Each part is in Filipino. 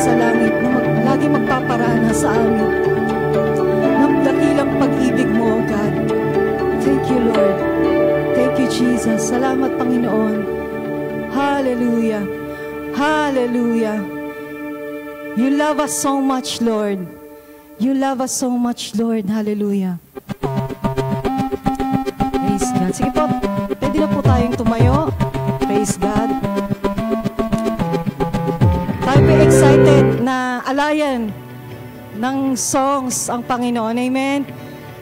sa langit na lagi magpaparana sa amin ng dakilang pag-ibig mo, O God. Thank you, Lord. Thank you, Jesus. Salamat, Panginoon. Hallelujah. Hallelujah. You love us so much, Lord. You love us so much, Lord. Hallelujah. Praise God. Sige po, pwede na po tayong tumayo. Praise God. Tayo po excited na alayan ng songs ang Panginoon. Amen.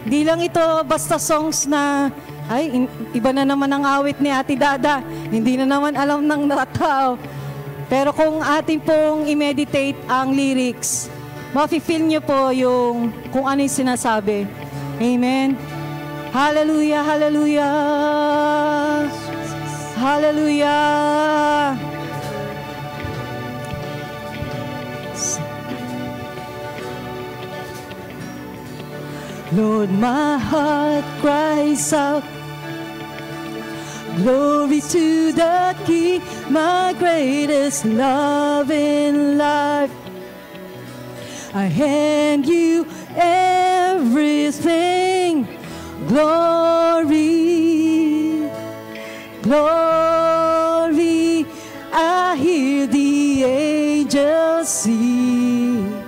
Di lang ito basta songs na, ay, iba na naman ang awit ni Ate Dada. Hindi na naman alam ng tao. Pero kung atin pong i-meditate ang lyrics, mafe-feel nyo po yung kung ano yung sinasabi. Amen. Hallelujah, hallelujah. Hallelujah. Lord, my heart cries out, glory to the King, my greatest love in life. I hand you everything, glory, glory. I hear the angels sing.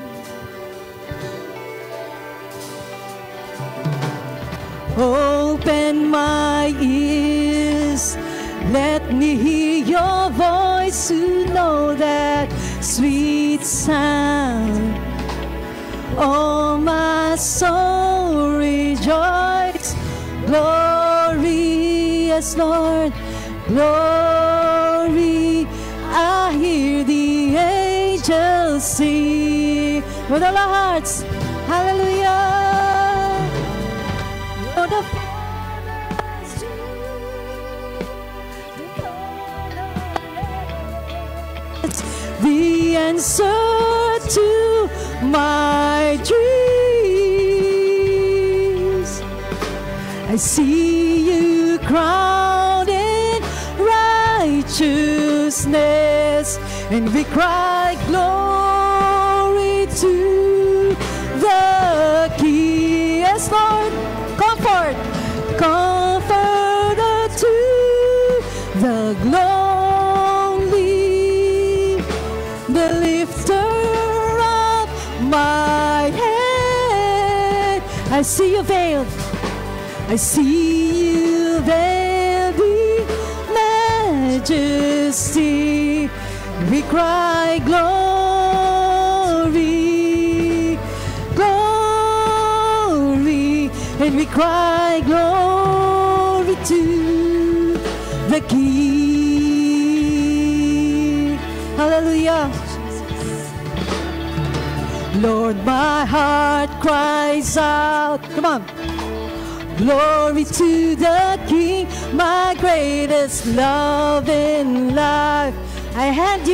Open my ears, let me hear your voice to know that sweet sound. Oh, my soul rejoice, glorious Lord, glory. I hear the angels sing. With all our hearts, hallelujah. You're the Father's to the answer to my dreams. I see you crowned in righteousness, and we cry glory to the King. Yes, Lord, comfort, comforter to the lonely, the lifter of my head. I see you veiled, I see you veiled in majesty. We cry glory, glory, and we cry glory to the King. Hallelujah. Lord, my heart cries out. Come on. Glory to the King, my greatest love in life. I hand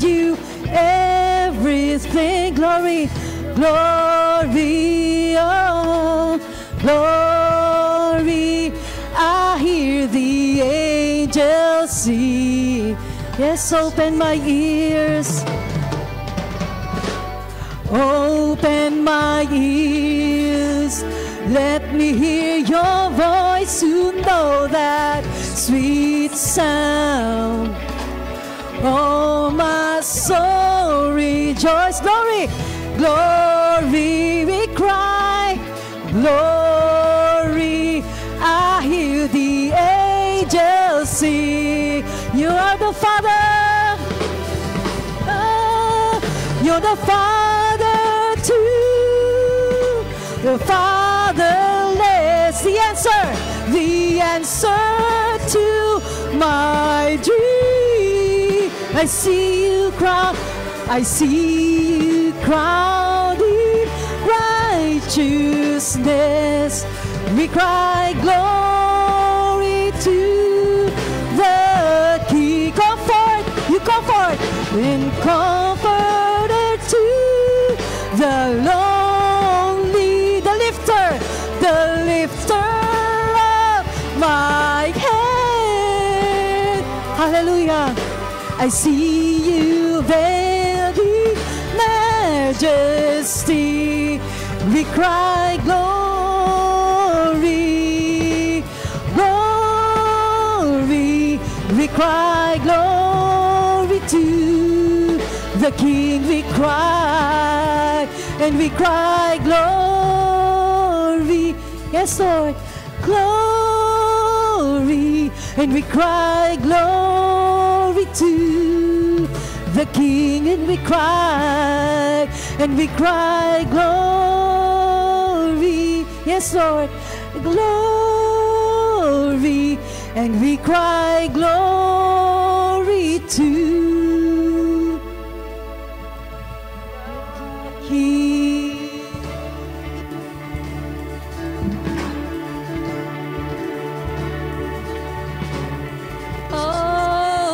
you everything. Glory, glory, oh, glory. I hear the angels sing. Yes, open my ears. Open my ears. Let me hear your voice to know that sweet sound. Oh, my soul rejoice. Glory, glory, we cry. Glory, I hear the angels sing. You are the Father. You're the Father too. The fatherless. The answer to my dream. I see you crowned in righteousness. We cry glory to the King. Comfort, you comfort, and comforter to the lonely, the lifter of my head. Hallelujah. I see you veiled majesty. We cry glory, glory. We cry glory to the King. We cry, and we cry glory. Yes, Lord, glory. And we cry glory to the King. And we cry, glory. Yes, Lord, glory. And we cry glory to the King. Oh,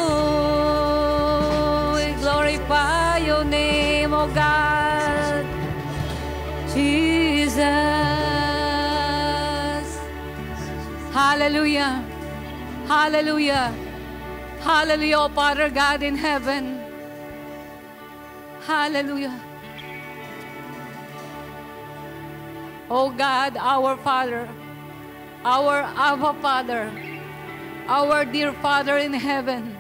we glorify your name, oh God, Jesus. Hallelujah. Hallelujah. Hallelujah, oh Father God in heaven. Hallelujah. Oh God, our Father, our Abba Father, our dear Father in heaven,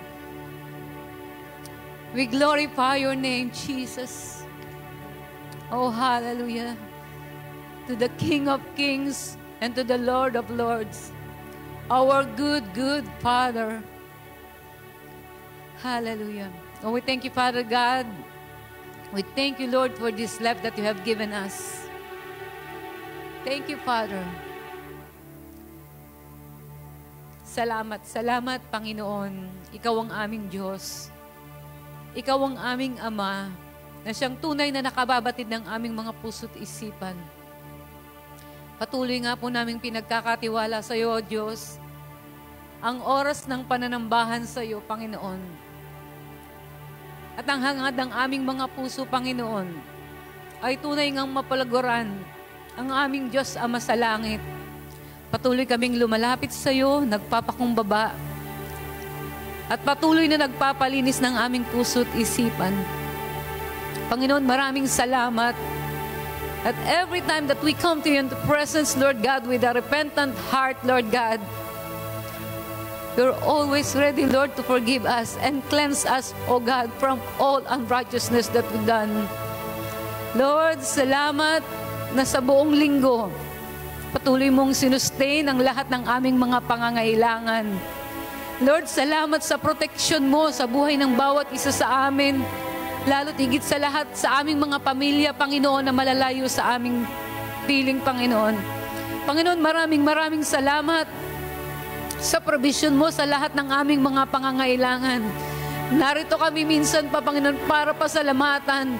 we glorify your name, Jesus. Oh, hallelujah. To the King of Kings and to the Lord of Lords, our good, good Father. Hallelujah. Oh, we thank you, Father God. We thank you, Lord, for this life that you have given us. Thank you, Father. Salamat, salamat, Panginoon. Ikaw ang aming Diyos. Ikaw ang aming Ama na siyang tunay na nakababatid ng aming mga puso't isipan. Patuloy nga po naming pinagkakatiwala sa iyo, O Diyos, ang oras ng pananambahan sa iyo, Panginoon. At ang hangad ng aming mga puso, Panginoon, ay tunay ngang mapalaguran ang aming Diyos Ama sa langit. Patuloy kaming lumalapit sa iyo, nagpapakumbaba, at patuloy na nagpapalinis ng aming puso't isipan. Panginoon, maraming salamat. At every time that we come to you in the presence, Lord God, with a repentant heart, Lord God, you're always ready, Lord, to forgive us and cleanse us, O God, from all unrighteousness that we've done. Lord, salamat na sa buong linggo, patuloy mong sinustain ang lahat ng aming mga pangangailangan. Lord, salamat sa protection mo sa buhay ng bawat isa sa amin, lalo't higit sa lahat sa aming mga pamilya, Panginoon, na malalayo sa aming piling, Panginoon. Panginoon, maraming salamat sa provision mo sa lahat ng aming mga pangangailangan. Narito kami minsan pa, Panginoon, para pasalamatan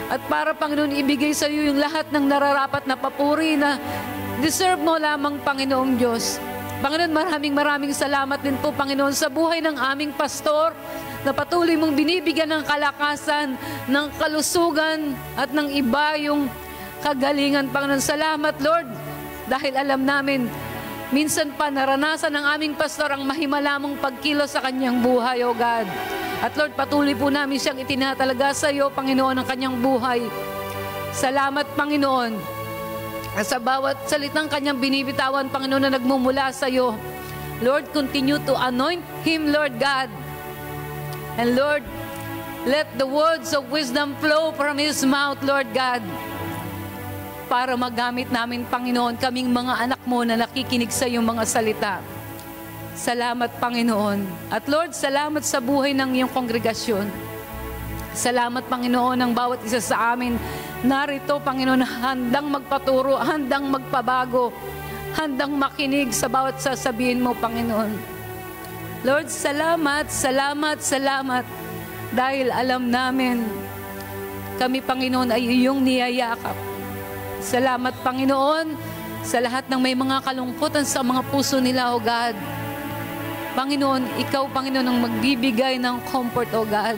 at para, Panginoon, ibigay sa iyo yung lahat ng nararapat na papuri na deserve mo lamang, Panginoong Diyos. Panginoon, maraming salamat din po, Panginoon, sa buhay ng aming pastor na patuloy mong binibigyan ng kalakasan, ng kalusugan at ng iba yung kagalingan, Panginoon. Salamat, Lord, dahil alam namin, minsan pa naranasan ng aming pastor ang mahimalamang pagkilos sa kanyang buhay, O God. At Lord, patuloy po namin siyang itinatalaga sa iyo, Panginoon, ang kanyang buhay. Salamat, Panginoon, sa bawat salitang kanyang binibitawan, Panginoon, na nagmumula sa iyo. Lord, continue to anoint him, Lord God. And Lord, let the words of wisdom flow from his mouth, Lord God, para magamit namin, Panginoon, kaming mga anak mo na nakikinig sa iyong mga salita. Salamat, Panginoon. At Lord, salamat sa buhay ng iyong kongregasyon. Salamat, Panginoon, ng bawat isa sa amin. Narito, Panginoon, handang magpaturo, handang magpabago, handang makinig sa bawat sasabihin mo, Panginoon. Lord, salamat dahil alam namin kami, Panginoon, ay iyong niyayakap. Salamat, Panginoon, sa lahat ng may mga kalungkutan sa mga puso nila, O God. Panginoon, ikaw, Panginoon, ang magbibigay ng comfort, O God.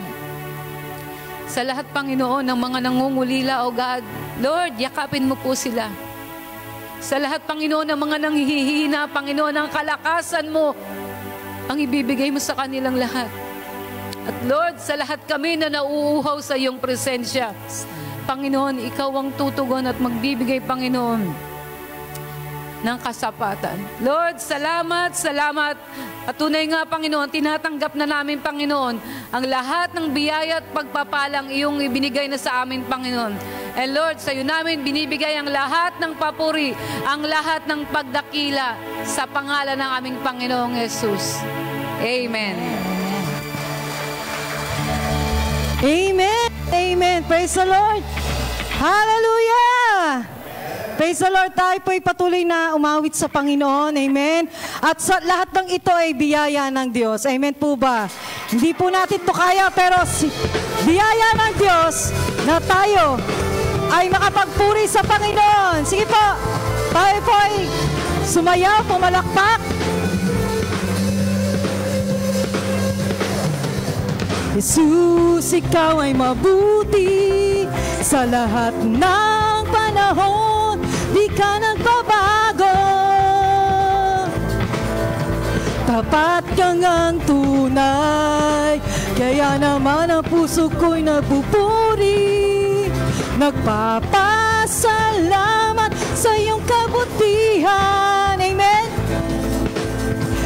Sa lahat, Panginoon, ng mga nangungulila, O God, Lord, yakapin mo po sila. Sa lahat, Panginoon, ng mga nanghihina, Panginoon, ang kalakasan mo, ang ibibigay mo sa kanilang lahat. At Lord, sa lahat kami na nauuhaw sa iyong presensya, Panginoon, ikaw ang tutugon at magbibigay, Panginoon, ng kasapatan. Lord, salamat, salamat. At tunay nga, Panginoon, tinatanggap na namin, Panginoon, ang lahat ng biyaya at pagpapalang iyong ibinigay na sa amin, Panginoon. And Lord, sa iyo namin binibigay ang lahat ng papuri, ang lahat ng pagdakila sa pangalan ng aming Panginoong Jesus. Amen. Amen. Amen. Praise the Lord. Hallelujah. Praise the Lord, tayo po'y patuloy na umawit sa Panginoon. Amen. At sa lahat ng ito ay biyaya ng Diyos. Amen po ba? Hindi po natin to kaya, pero biyaya ng Diyos na tayo ay makapagpuri sa Panginoon. Sige po, tayo po'y sumayaw, pumalakpak. Jesus, ikaw ay mabuti sa lahat ng panahon. Di ka nagbabago, tapat kang ang tunay, kaya naman ang puso ko'y nagpupuri. Nagpapasalamat sa iyong kabutihan. Amen.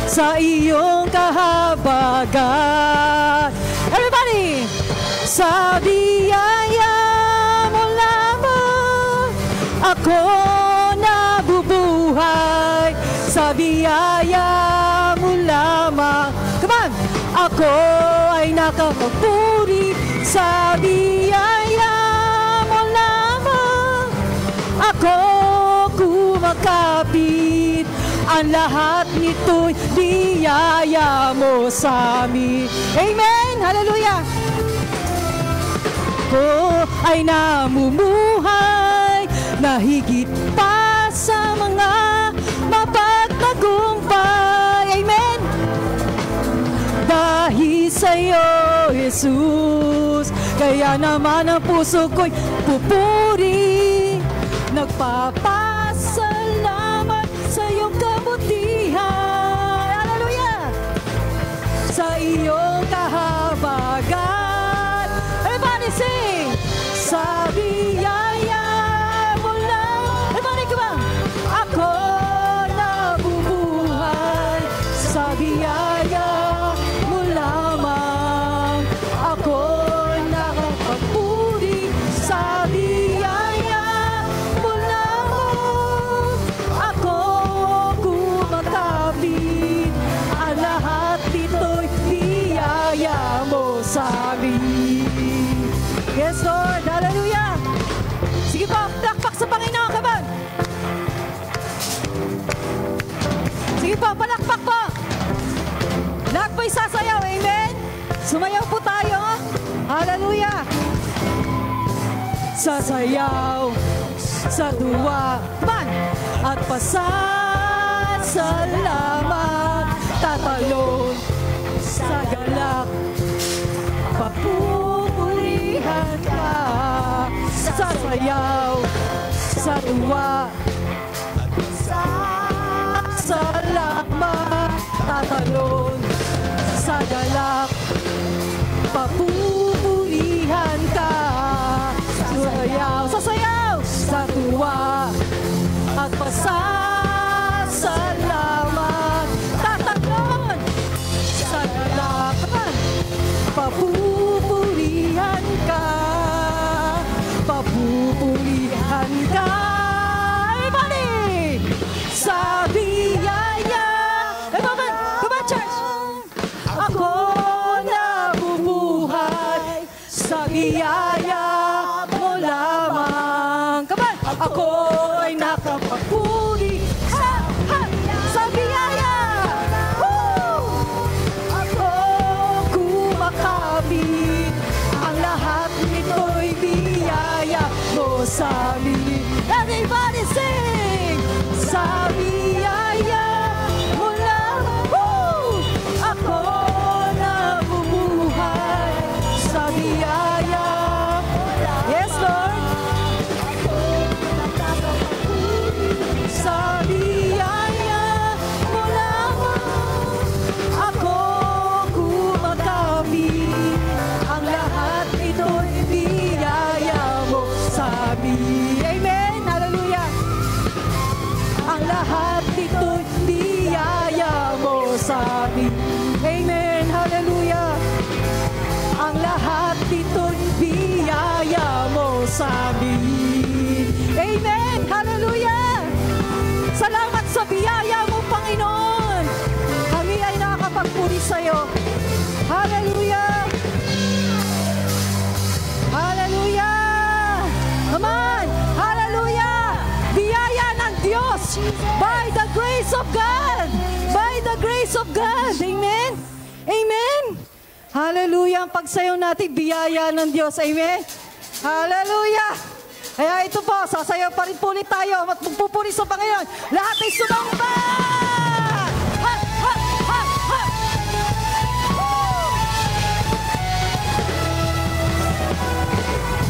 Sa iyong kahabagan. Everybody! Sa biyaya mo lamang ako nabubuhay. Sa biyaya mo lamang, come on! Ako ay nakapagpuri. Sa biyaya mo lamang ako kumakapit. Ang lahat nito'y biyaya mo sa amin. Amen! Hallelujah! Ako ay namumuhay na higit pa sa mga mapagtagumpay. Amen! Dahil sa'yo, Jesus, kaya naman ang puso ko'y pupuri. Nagpapasalamat sa iyong kabutihan. Hallelujah! Sa iyong kahabagan. Everybody sing! Sa biyaya mo lang. Everybody come on! Ako nabubuhay. Sa biyaya mo lamang ako nakapagpuri. Sa biyaya mo lamang ako kumakapit. Ang lahat dito'y biyaya mo sa amin. Yes, Lord. Hallelujah. Sige pa, palakpak sa Panginoon. Come on. Sige pa, palakpak po. Lahat po'y sasayaw. Amen. Sumayaw po tayo. Hallelujah. Sasayaw sa tuwa. Come on. At pasasalamat. Tatalon sa galak. Papupurihan ka. Sasayaw sa tuwa. Salamat. Tatalon sa galak. Papupurihan ka. Sasayaw, sasayaw sa tuwa. At pasasalamat. Tatalon sa galak. Papupurihan ka. Papupurihan ka. Everybody! Sa biyaya. Come on, church! Ako nabubuhay. Sa biyaya mo lamang. Come on! Ako ay nakapagpuri. Sa biyaya! Woo! Ako kumakapit. Ang lahat nito'y biyaya mo sa amin. Everybody sing! Sa biyaya mo lamang. Woo! Ako nabubuhay. Sa biyaya. Yes, Lord. Sa biyaya mo lamang ako kumakapit. Ang lahat ito'y biyaya mo at ito'y biyaya mo sa amin. Amen! Hallelujah! Salamat sa biyaya mo, Panginoon. Kami ay nakakapagpuri sa'yo. Hallelujah! Hallelujah! Come on! Hallelujah! Biyaya ng Diyos by the grace of God. By the grace of God. Amen? Amen? Hallelujah! Ang pagsayaw natin, biyaya ng Diyos. Amen? Hallelujah! Kaya ito po, sasayaw pa rin po ulit tayo at magpupuri sa Panginoon. Lahat ay sumamba! Ha! Ha! Ha! Ha!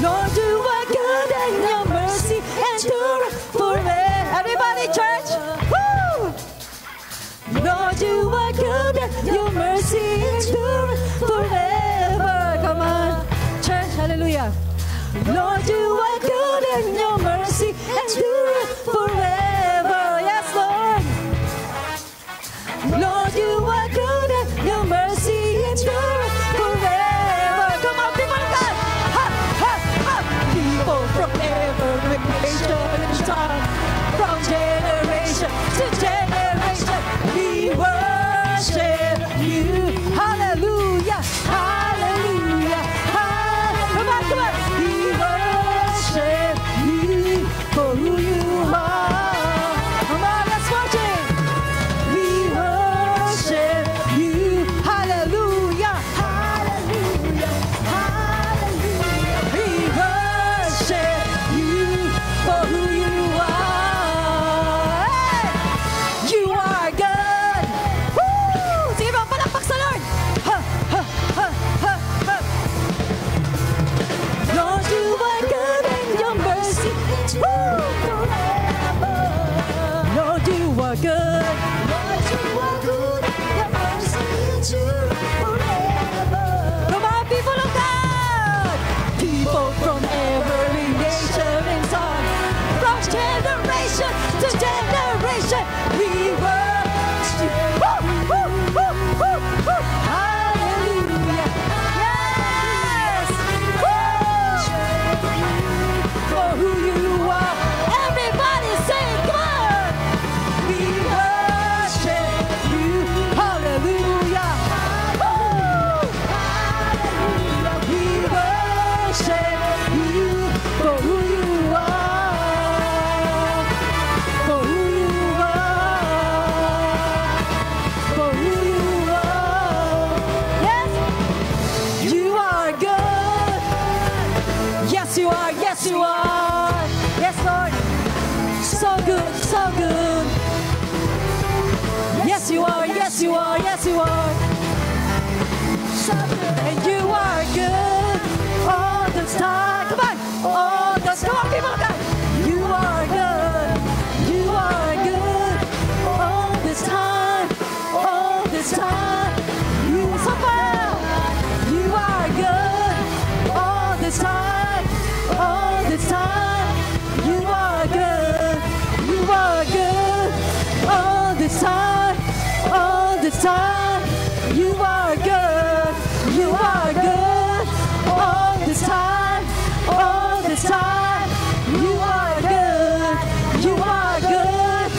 Lord, you are good and your mercy endure forever. Everybody, church! Woo! Lord, you are good and your mercy endure forever. Come on, church, hallelujah. Lord, you are good and your mercy endure forever. Yes, Lord. Lord, you are good and your mercy endure forever. Come on, people of God. Ha, ha, ha. People from every nation and tongue, from generation to generation, we worship you. Hallelujah. Hallelujah. Come on, come on. You for who you are. Come on, let's worship. We worship you. Hallelujah. Hallelujah. Hallelujah. We worship you for who you are. Hey! You are good. Woo! Sige ba, palakpak sa Lord. Ha, ha, ha, ha, ha. Lord, you are good and your mercy. Woo! Lord, you are good. Lord, you are good. Your mercy forever. Come on, people of God. People from every nation and tongue, from generation to generation, we worship. Woo! Woo! Woo! Woo! Woo! Hallelujah. Yes. For who you are. Everybody say, come on. We worship you. Hallelujah. Woo! We worship you for who you are. For who you are. For who you are. Yes. You are good. Yes, you are. Yes, you are. Yes, Lord. So good, so good. Yes, you are. Yes, you are. Yes, you are. So good. And you are good all the time. Come on. All the time. Come on, people of God. You are good. You are good all the time. All the time. You somehow. You are good all the time. All the time. You are good. You are good all the time. All the time. You are good. You are good all the time. All the time. You are good. You are good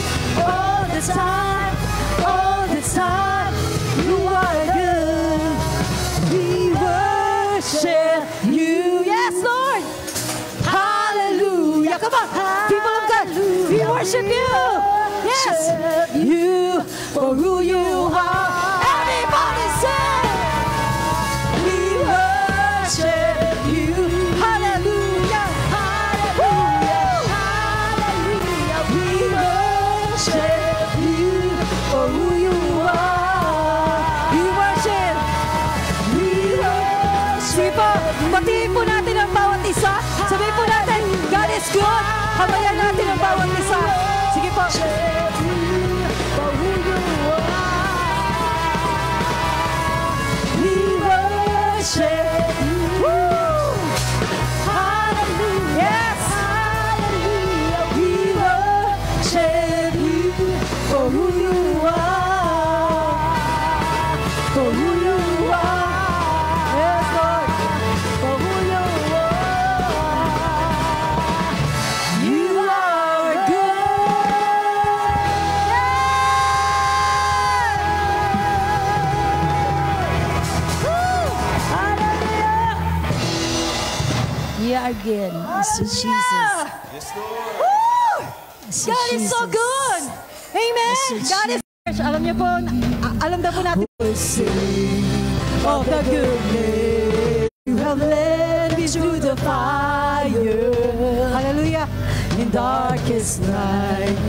all the time. All the time. You are good. We worship you. Yes, Lord. Hallelujah. Come on, people of God. We worship you. Yes. You for who you are. Everybody say, we worship you. Hallelujah. Hallelujah. Hallelujah. We worship you for who you are. We worship. We worship. Batiin po natin ang bawat isa. Sabihin po natin, God is good. Habayan natin ang bawat isa. Sige po. We worship you. Woo! Hallelujah. Yes. Hallelujah. We worship you for who you are. For who you are. Yes, Lord. For Yeah, again. Yes, Jesus. Yes, Lord. God is so good. Amen. God is church. Alam niyo po, alam na po natin. Of the goodness you have led me through the fire. Hallelujah. In darkest night,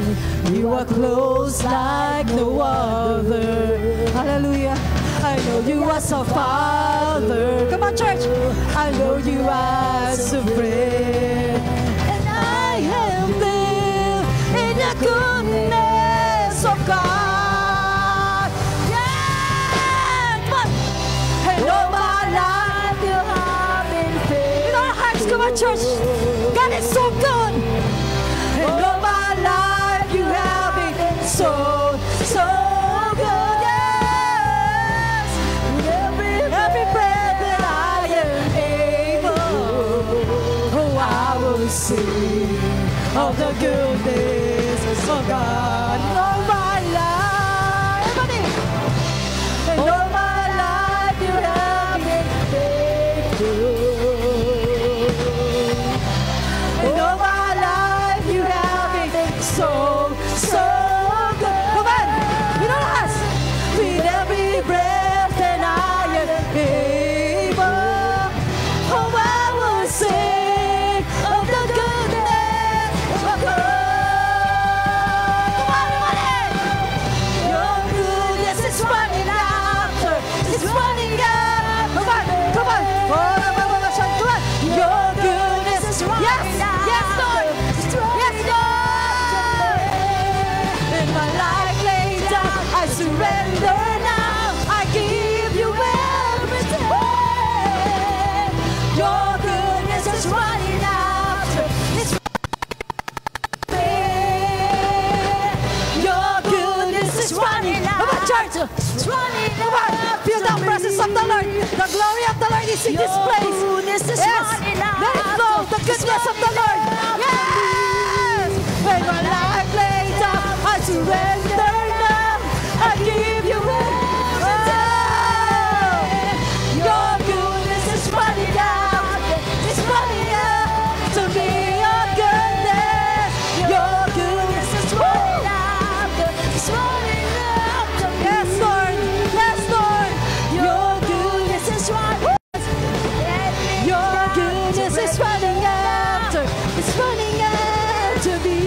you are close like no other. Hallelujah. I know you as a father. Come on, church. I know you as a friend. And I am lived in the goodness of God. Yeah! Come on. And all my life you have been faithful. In our hearts, come on, church. God is so good. And all my life you have been so good. Yes. Every breath that I am able, oh, I will sing of the goodness of God. And all my life, everybody. And all my life you have been faithful. And all my life you have been so good. Come on, you know us. With every breath that I am able, oh, I will sing of the goodness of God. Come on, everybody. Your goodness is running after, it's running out. Come on, come on. Oh, come on. Your goodness is running after. Yes, Lord. Yes, Lord. In my life laid down, I surrender now. I give you everything. Your goodness is running after, it's your goodness is running out. Come on, church. It's running out. Come on. Feel the presence of the Lord. The glory of the Lord is in this place. Yes. Let it flow. The goodness of the Lord. Yes. When my life laid down, I surrender now. I give you everything. Your goodness is running out. It's running out to me. Your goodness. Your goodness is running out. It's running out to me. Yes, Lord. Yes, Lord. Your goodness is running. Your goodness is running after. It's running after me.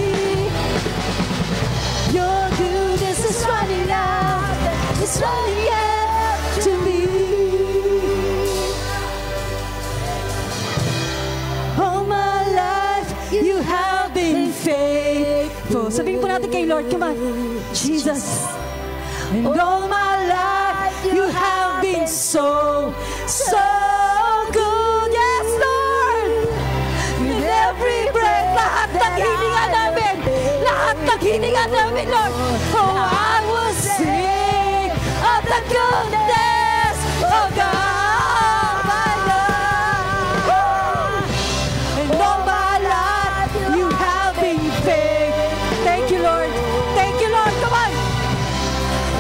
Your goodness is running after. It's running after me. All my life you have been faithful. Sabihin po natin kay Lord, come on. Jesus. And all my life you have been so good. Yes, Lord. With every breath, lahat ng hininga namin. Lahat ng hininga namin, Lord. Oh, I will sing of the goodness of God. My God. And all my life you have been faithful. Thank you, Lord. Thank you, Lord. Come on.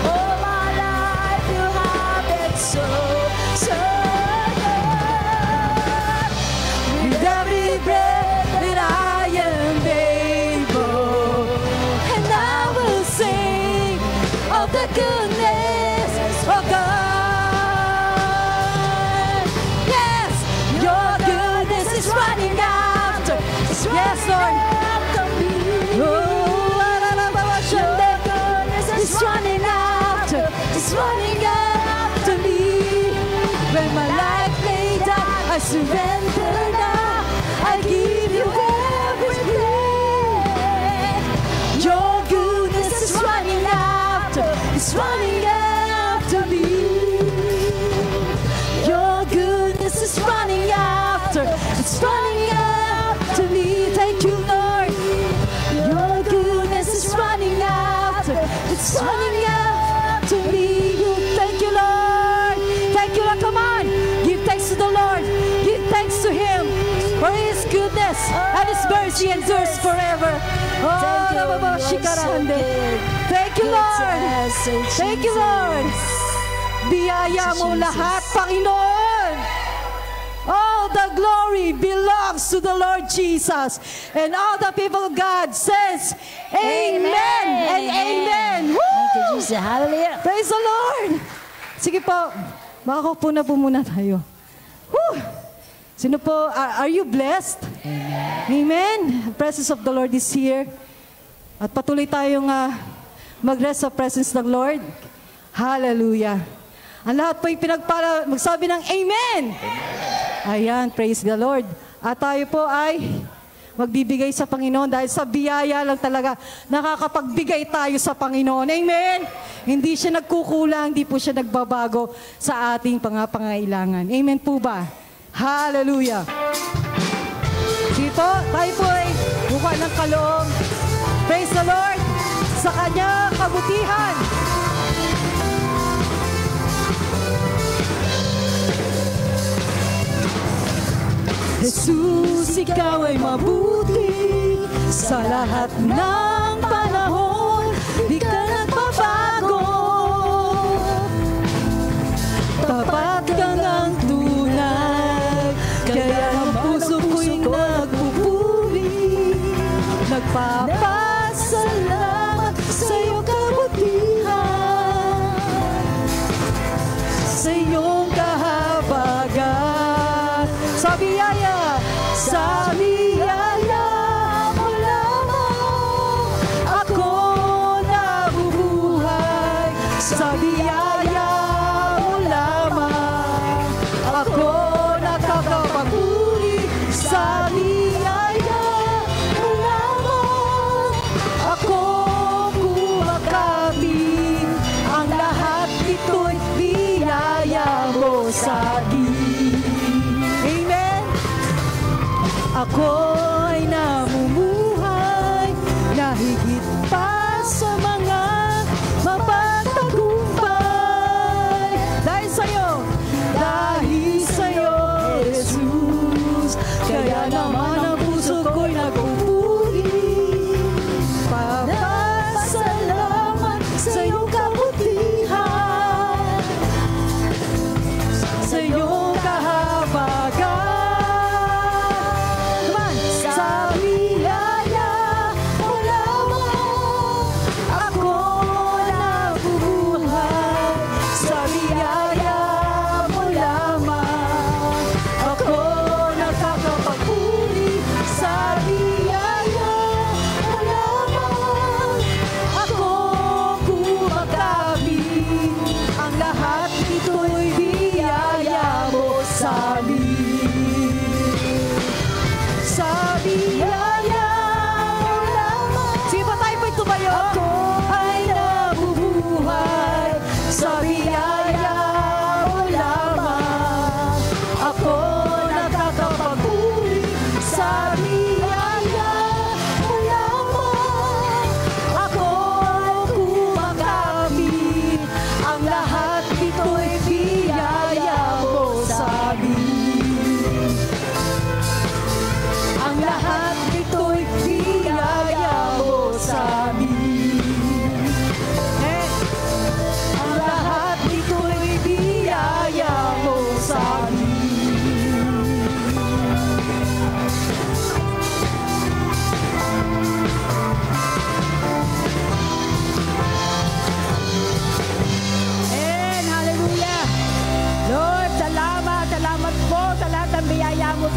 All my life you have been so good. With every breath that I am able, and I will sing of the goodness of God. Yes, your goodness is running after. Yes, Lord. It's running after. It's running after me. When my life laid down, I surrender now. I give you everything. Your goodness is running after. It's running after me. Your goodness is running after. It's running after me. Thank you, Lord. Your goodness is running after. It's running after me. Thank you, Lord. Thank you, Lord. Come on. Give thanks to the Lord. Give thanks to Him for His goodness and His mercy endures forever. Oh, thank you, Lord. Thank you, Lord. Biyaya mo lahat, Panginoon. All the glory belongs belongs to the Lord Jesus. And all the people of God says, Amen and Amen. Woo! Thank you, Jesus. Hallelujah. Praise the Lord. Sige po, makakaupo na po muna tayo. Woo! Sino po, are you blessed? Amen. The presence of the Lord is here. At patuloy tayong mag-rest sa presence ng Lord. Hallelujah. Ang lahat po yung pinagpala, magsabi ng Amen. Ayan, praise the Lord. At tayo po ay magbibigay sa Panginoon dahil sa biyaya lang talaga nakakapagbigay tayo sa Panginoon. Amen. Hindi siya nagkukulang, hindi po siya nagbabago sa ating pangangailangan. Amen po ba? Hallelujah. Sige po, tayo po ay buka ng kaloob. Praise the Lord sa kanyang kabutihan. Jesus, ikaw ay mabuti sa lahat ng panahon. Di ka nagbabago. Tapat kang ang tunay. Kaya ang puso ko'y nagpupuri. Nagpapasalamat sa iyong kabutihan, sa iyong kahabagan. Sa biyaya mo lamang ako nabubuhay. Sa biyaya mo lamang ako nakakapagpuri. Sa biyaya mo lamang ako kumakapit. Ang lahat ito'y biyaya mo sa akin. Ako'y namumuhay na higit pa sa mga mapagtagumpay. Dahil sa'yo, Jesus, kaya naman ang puso ko'y nagpupuri. Papasalamat sa iyong kabutihan, sa iyong kahabagan. Sa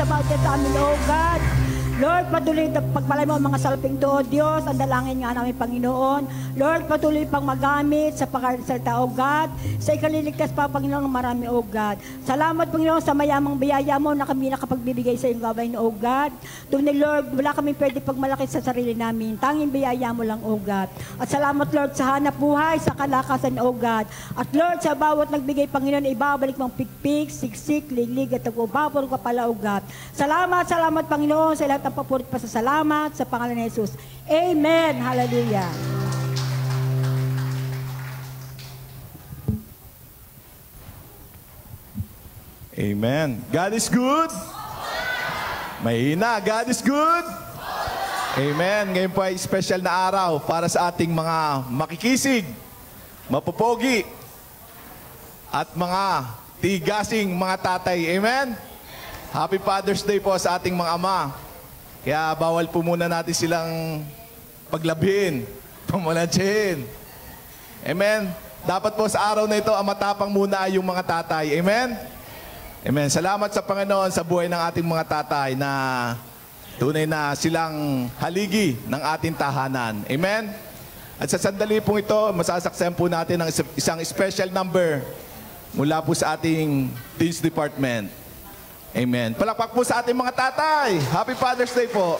bawat amin, oh God. Lord, patuloy pagpalay mo ang mga salping to, oh Diyos, ang dalangin nga namin, Panginoon. Lord, patuloy pang magamit sa pagkasalita, oh God, sa ikaliligtas pa, Panginoon, marami, oh God. Salamat, Panginoon, sa mayamang biyaya mo na kami nakapagbibigay sa iyong gabay na, oh God. Tunay, Lord, wala kami pwede pagmalaki sa sarili namin. Tanging biyaya mo lang, oh God. At salamat, Lord, sa hanap buhay, sa kalakasan, oh God. At Lord, sa bawat nagbigay, Panginoon, ibabalik mong pikpik, siksik, liglig, at ubabor ka pala, oh God. Salamat, Panginoon, sa lahat ng papurit pa sa salamat sa pangalan ni Jesus. Amen. Hallelujah. Amen. God is good. Mahina. God is good. Amen. Ngayon po ay special na araw para sa ating mga makikisig, mapupogi, at mga tigasing mga tatay. Amen. Happy Father's Day po sa ating mga ama. Kaya bawal po muna natin silang paglabhin, pamalansyahin. Amen? Dapat po sa araw na ito, ang matapang muna ay yung mga tatay. Amen? Amen. Salamat sa Panginoon sa buhay ng ating mga tatay na tunay na silang haligi ng ating tahanan. Amen? At sa sandali pong ito, masasaksayan po natin ng isang special number mula po sa ating Teens Department. Amen. Palakpak po sa ating mga tatay. Happy Father's Day po.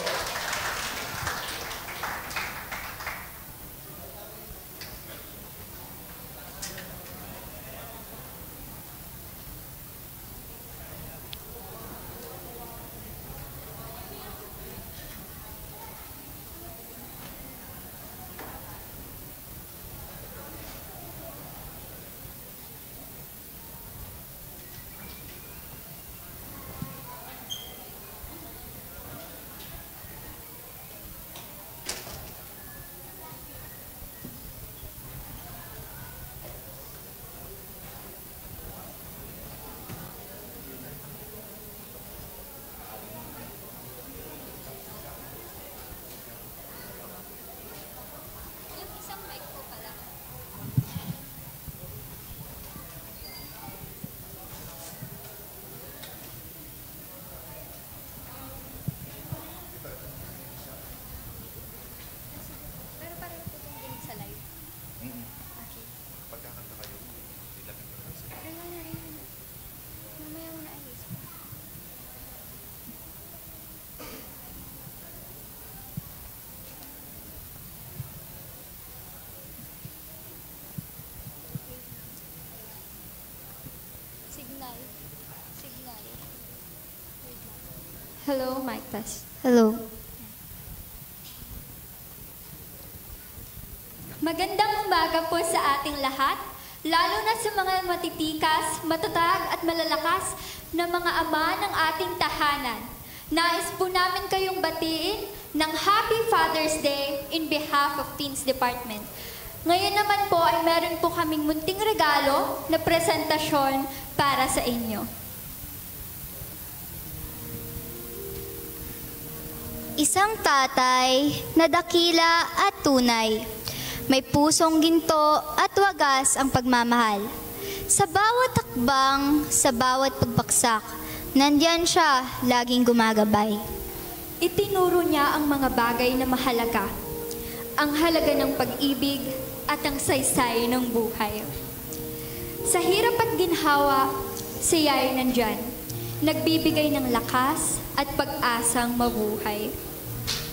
Hello, mic test. Hello. Magandang umaga po sa ating lahat, lalo na sa mga matitikas, matatag at malalakas na mga ama ng ating tahanan. Nais po namin kayong batiin ng Happy Father's Day in behalf of Teens Department. Ngayon naman po ay meron po kaming munting regalo na presentasyon para sa inyo. Isang tatay na dakila at tunay. May pusong ginto at wagas ang pagmamahal. Sa bawat hakbang, sa bawat pagbaksak, nandyan siya, laging gumagabay. Itinuro niya ang mga bagay na mahalaga. Ang halaga ng pag-ibig at ang saysay ng buhay. Sa hirap at ginhawa, siya ay nandyan. Nagbibigay ng lakas at pag-asang mabuhay.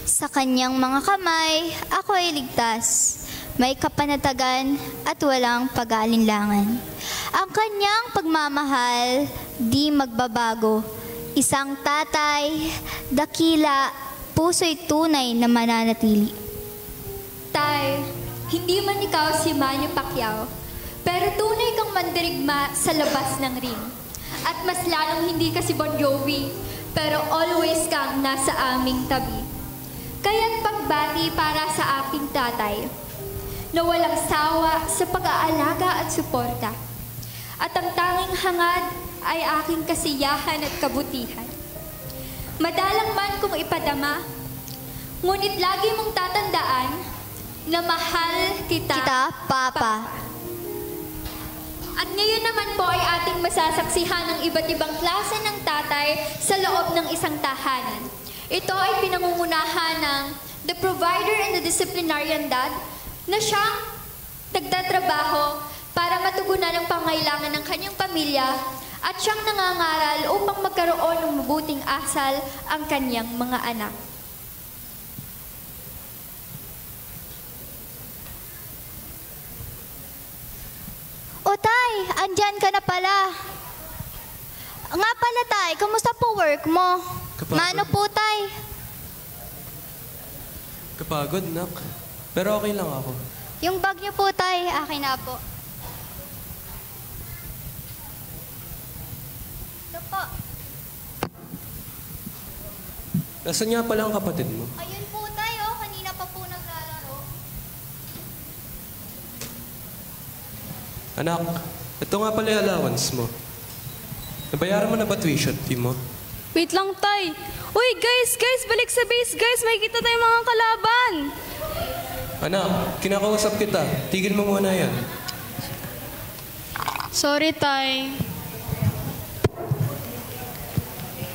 Sa kanyang mga kamay, ako ay ligtas. May kapanatagan at walang pag-aalinlangan. Ang kanyang pagmamahal, di magbabago. Isang tatay, dakila, puso'y tunay na mananatili. Tay, hindi man ikaw si Manny Pacquiao, pero tunay kang mandirigma sa labas ng ring. At mas lalong hindi ka si Bon Jovi, pero always kang nasa aming tabi. Kaya't pagbati para sa aking tatay, na walang sawa sa pag-aalaga at suporta. At ang tanging hangad ay aking kasiyahan at kabutihan. Madalang man kung ipadama, ngunit lagi mong tatandaan na mahal kita, Papa. At ngayon naman po ay ating masasaksihan ng iba't ibang klase ng tatay sa loob ng isang tahanan. Ito ay pinangungunahan ng the provider and the disciplinarian dad na siyang nagtatrabaho para matugunan ang pangailangan ng kanyang pamilya at siyang nangangaral upang magkaroon ng mabuting asal ang kanyang mga anak. O tay, andyan ka na pala. Nga pala tay, kamusta po work mo? Kapagod. Mano po tay? Kapagod, nak. Pero okay lang ako. Yung bag niyo po tay, akin na po. Ito po. Nasaan nga pala ang kapatid mo? Ayun po tay, oh. Kanina pa po naglalaro. Anak, ito nga pala yung allowance mo. Nabayaran mo na ba tuition fee mo? Wait lang, Tay. Uy, guys, balik sa base, guys. May kita tayong mga kalaban. Anak, kinakausap kita. Tigil mo muna yan. Sorry, Tay.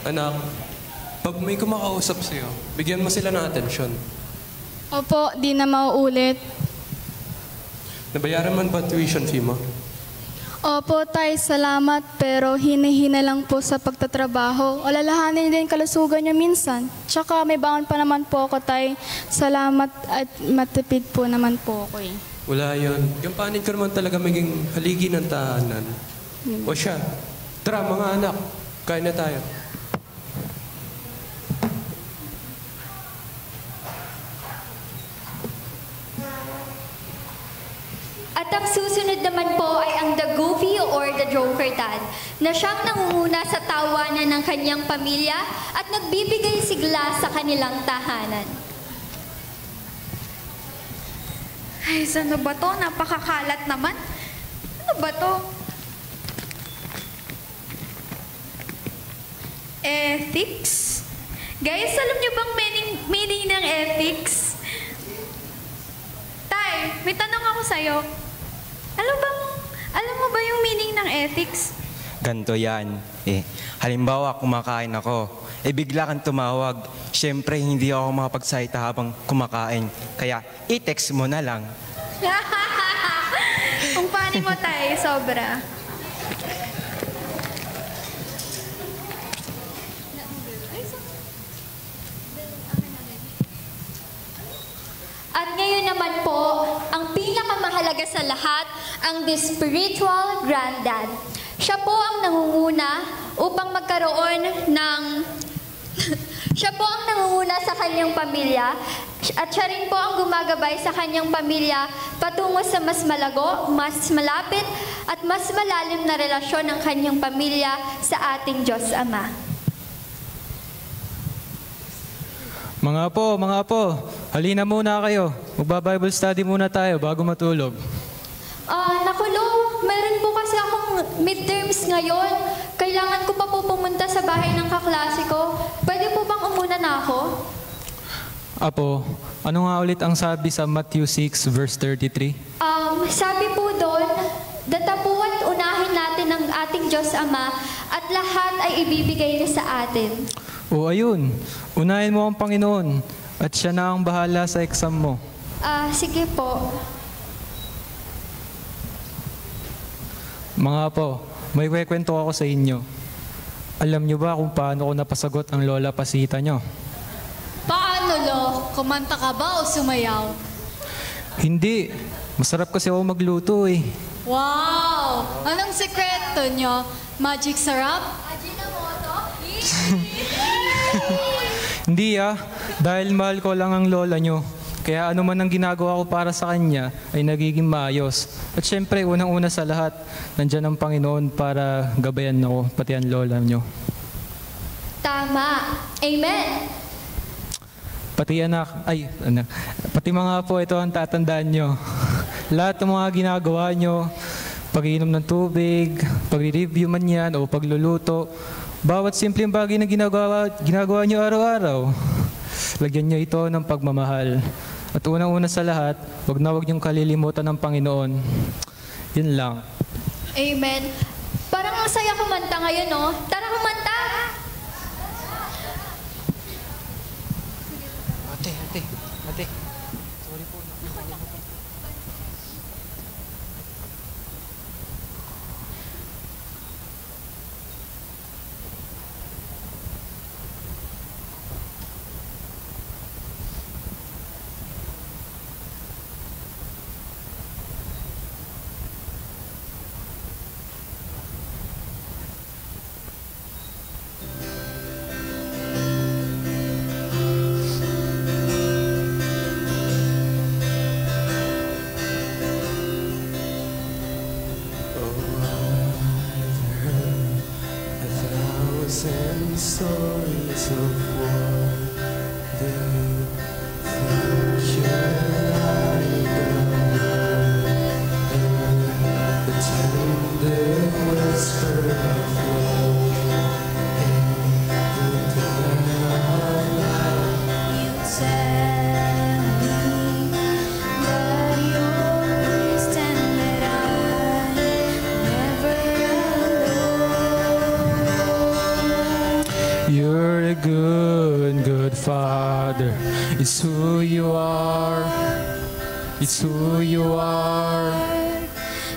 Anak, pag may kumakausap sa'yo, bigyan mo sila ng atensyon. Opo, di na mauulit. Nabayaran man ba tuition fee mo? Opo, Tay, salamat. Pero hinihina lang po sa pagtatrabaho. Alalahanin din kalusugan niyo minsan. Tsaka may baon pa naman po ako, Tay. Salamat at matipid po naman po ako eh. Wala yun. Yung panin ko naman talaga maging haligi ng tahanan. O siya, tara mga anak, kain na tayo. At ang susunod naman po ay ang The Goofy or The Joker Dad, na siyang nangunguna sa tawanan ng kanyang pamilya at nagbibigay sigla sa kanilang tahanan. Ay, ano ba to? Napakakalat naman. Ano ba to? Ethics? Guys, alam niyo bang meaning ng ethics? Tay, may tanong ako sa'yo. Alam mo ba yung meaning ng ethics? Ganto yan. Halimbawa, kumakain ako. Bigla kang tumawag. Siyempre, hindi ako makapagsalita habang kumakain. Kaya, i-text mo na lang. Kung paano mo, Tay, sobra. At ngayon naman po, ang pinakamahalaga sa lahat, ang The Spiritual Granddad. Siya po ang nangunguna upang magkaroon ng... siya po ang nangunguna sa kanyang pamilya at siya rin po ang gumagabay sa kanyang pamilya patungo sa mas malago, mas malapit at mas malalim na relasyon ng kanyang pamilya sa ating Diyos Ama. Mga po, halina muna kayo. Magba-Bible study muna tayo bago matulog. Nakulo, meron po kasi akong midterms ngayon. Kailangan ko pa po pumunta sa bahay ng kaklase ko. Pwede po bang umuna na ako? Apo, ano nga ulit ang sabi sa Matthew 6 verse 33? Sabi po doon, datapuan unahin natin ang ating Diyos Ama at lahat ay ibibigay niya sa atin. O ayun, unahin mo ang Panginoon at siya na ang bahala sa exam mo. Sige po. Mga po, may kwento ako sa inyo. Alam niyo ba kung paano ko napasagot ang lola pasita niyo? Paano, Lo? Kumanta ka ba o sumayaw? Hindi. Masarap kasi ako magluto eh. Wow! Anong sekreto nyo? Magic sarap? Hindi dahil mahal ko lang ang lola nyo. Kaya ano man ang ginagawa ko para sa kanya ay nagiging maayos. At syempre, unang-una sa lahat, nandyan ang Panginoon para gabayan ako, pati ang lola nyo. Tama. Amen. Pati pati mga po, ito ang tatandaan nyo. Lahat ng mga ginagawa nyo, pag-iinom ng tubig, pag-review man yan, o pagluluto, bawat simpleng bagay na ginagawa nyo araw-araw, lagyan nyo ito ng pagmamahal. At unang-una sa lahat, huwag niyong kalilimutan ng Panginoon. Yun lang. Amen. Parang ang saya kumanta ngayon, no? Tara kumanta! Ate. Sorry po. Stories of war, the future light the tender whisper of love in the You're a good, good Father. It's who you are. It's who you are.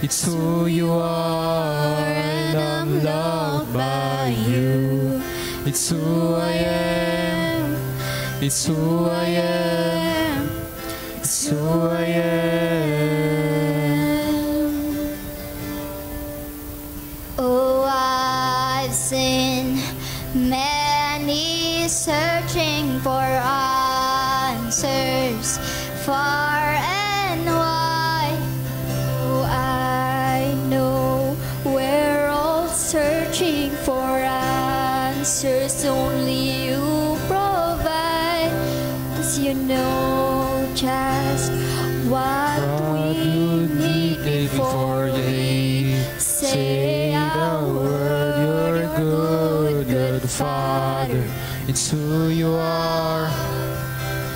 It's who you are. And I'm loved by you. It's who I am. It's who I am. It's who I am. Oh, I've seen many searching for answers far and wide. Oh, I know we're all searching for answers only you provide. 'Cause you know just what we need before we say a word. You're a good, good Father. It's who you are.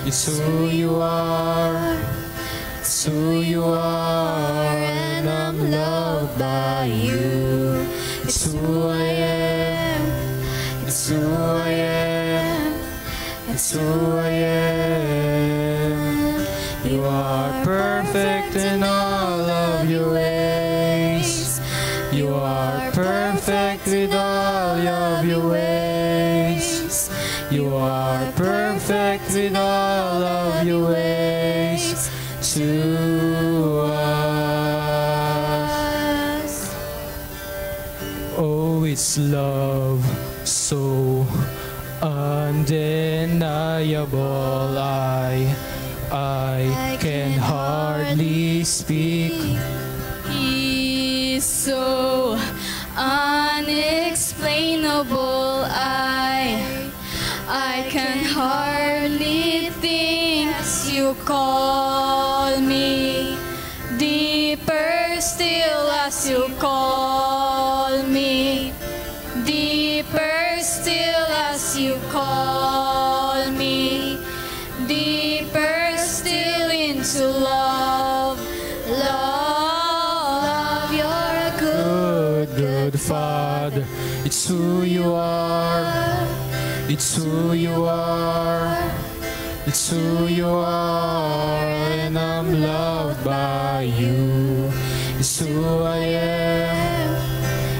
It's who you are. It's who you are. And I'm loved by you. It's who I am. It's who I am. It's who I am. You are perfect in all of your ways. You are perfect with all of your ways. You are perfect with all of your ways to us. Oh, it's love so undeniable. I can hardly speak. He's so unexplainable. I can hardly think. You call me deeper still as you call me. Deeper still as you call me. Deeper still into love. Love, you're a good, good Father. It's who you are. It's who you are. It's who you are. And I'm loved by you. It's who I am.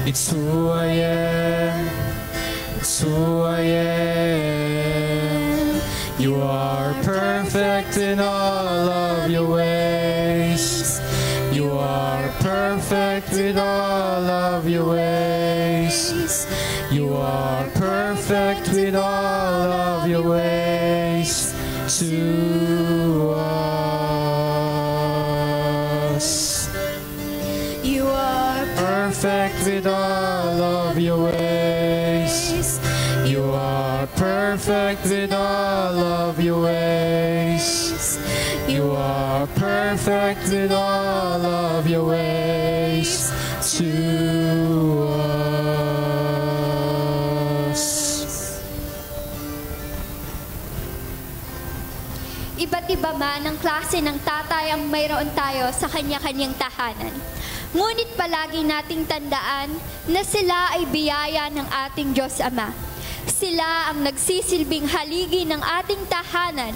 It's who I am. It's who I am. You are perfect in all of your ways. You are perfect with all of your ways. You are perfect with all of your ways to us. You are perfect with all of your ways. You are perfect with all of your ways. You are perfect with all of your ways to us. Iba't iba man ang klase ng tatay ang mayroon tayo sa kanya-kanyang tahanan. Ngunit palagi nating tandaan na sila ay biyaya ng ating Diyos Ama. Sila ang nagsisilbing haligi ng ating tahanan,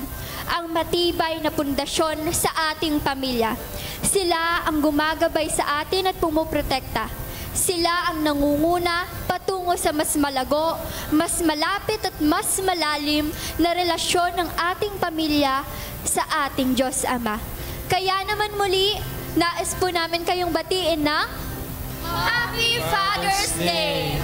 ang matibay na pundasyon sa ating pamilya. Sila ang gumagabay sa atin at pumuprotekta. Sila ang nangunguna patungo sa mas malago, mas malapit at mas malalim na relasyon ng ating pamilya sa ating Diyos Ama. Kaya naman muli, nais po namin kayong batiin ng Happy Father's Day!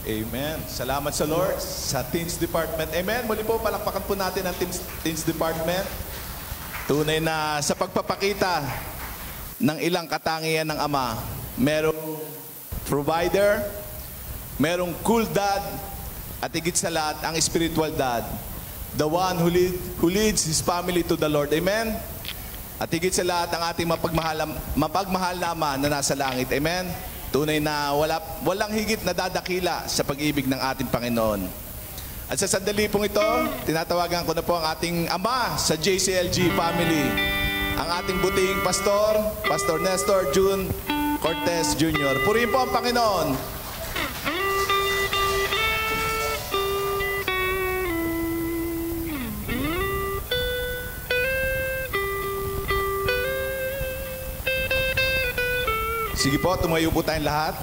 Amen. Salamat sa Lord, sa Teens Department. Amen. Muli po, palakpakan po natin ang Teens Department. Tunay na sa pagpapakita ng ilang katangian ng Ama, merong provider, merong cool dad, at higit sa lahat, ang spiritual dad. The one who leads his family to the Lord. Amen. At higit sa lahat, ang ating mapagmahal na Ama na nasa langit. Amen. Tunay na walang higit na dadakila sa pag-ibig ng ating Panginoon. At sa sandali pong ito, tinatawagan ko na po ang ating Ama sa JCLG family. Ang ating buting pastor, Pastor Nestor June Cortez Jr. Purihin po ang Panginoon. Sige po, tumayo po tayong lahat.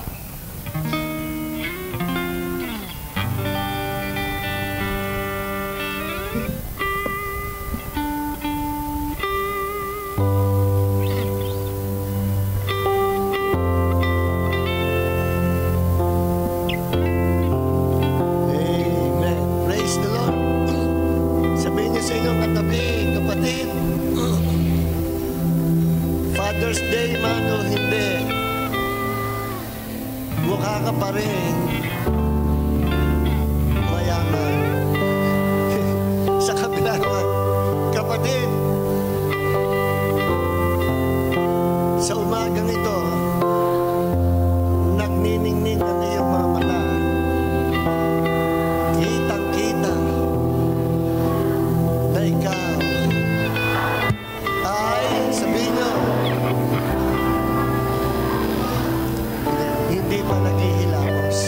Father's Day man o hindi, mukha ka pa rin mayaman. Sa kabila naman, kapatid, sa umagang ito, nagniningning na iyong mga mata. Kitang-kita na ikaw ay, sabihin nyo, hindi pa naghihilamos.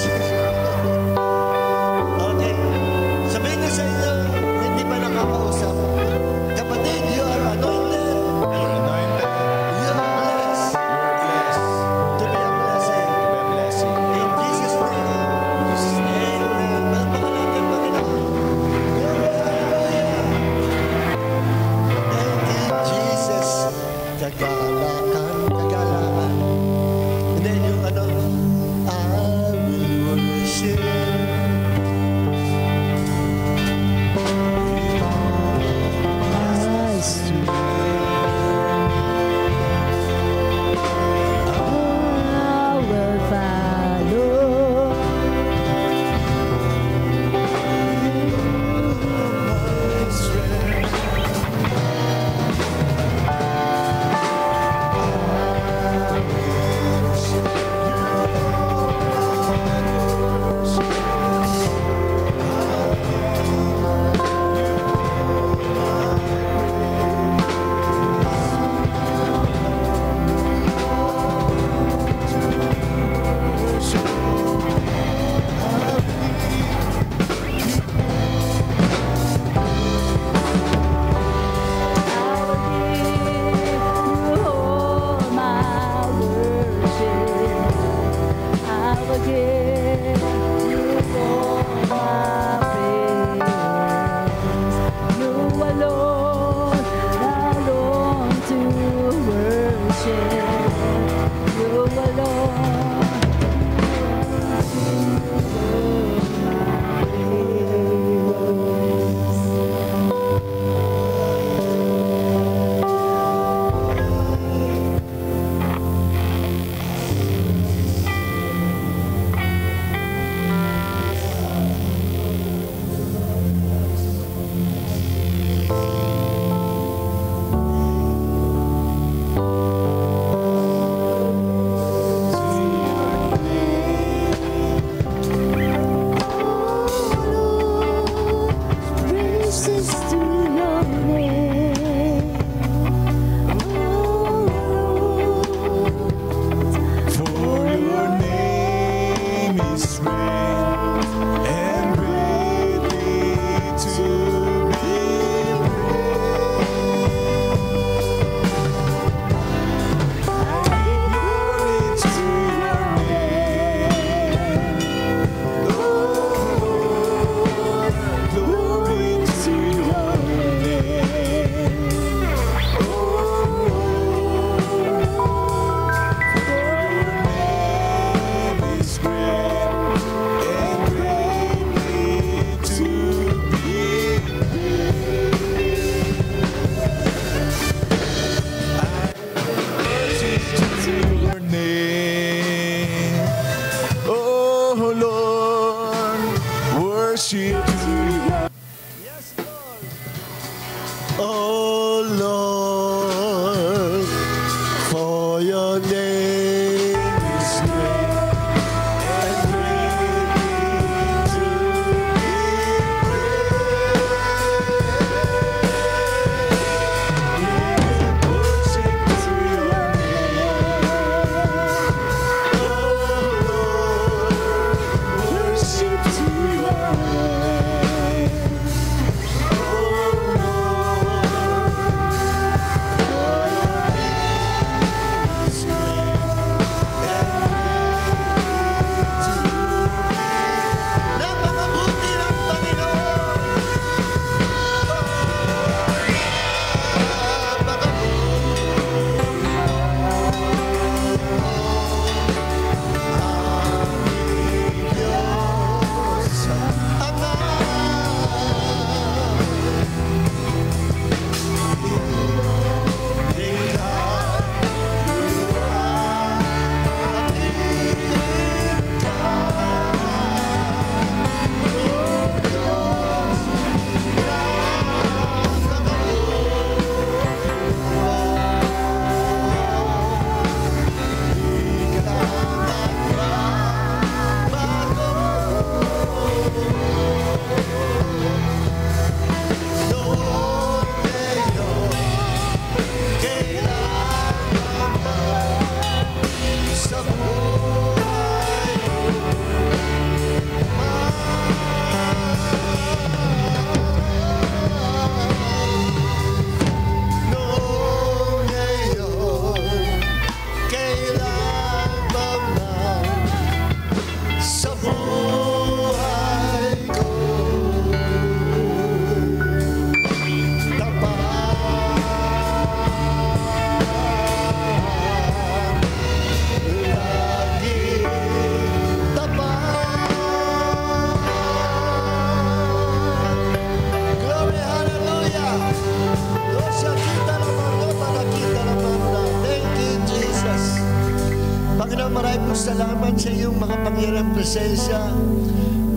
Panginoon, maraming salamat sa iyong makapangyarang presensya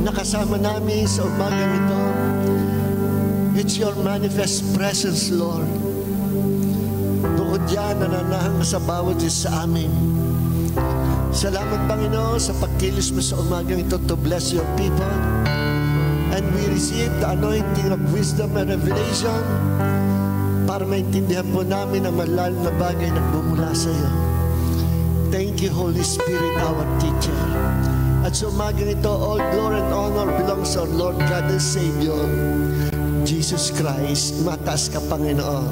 na kasama namin sa umagang ito. It's your manifest presence, Lord. Bukod yan, nananahang sa bawat isa sa amin. Salamat, Panginoon, sa pagkilos mo sa umagang ito to bless your people. And we receive the anointing of wisdom and revelation para maintindihan po namin ang malalim na bagay na bumula sa iyo. Thank you, Holy Spirit, our teacher. At sa umagang ito, all glory and honor belongs to our Lord God and Savior, Jesus Christ. Mataas ka, Panginoon,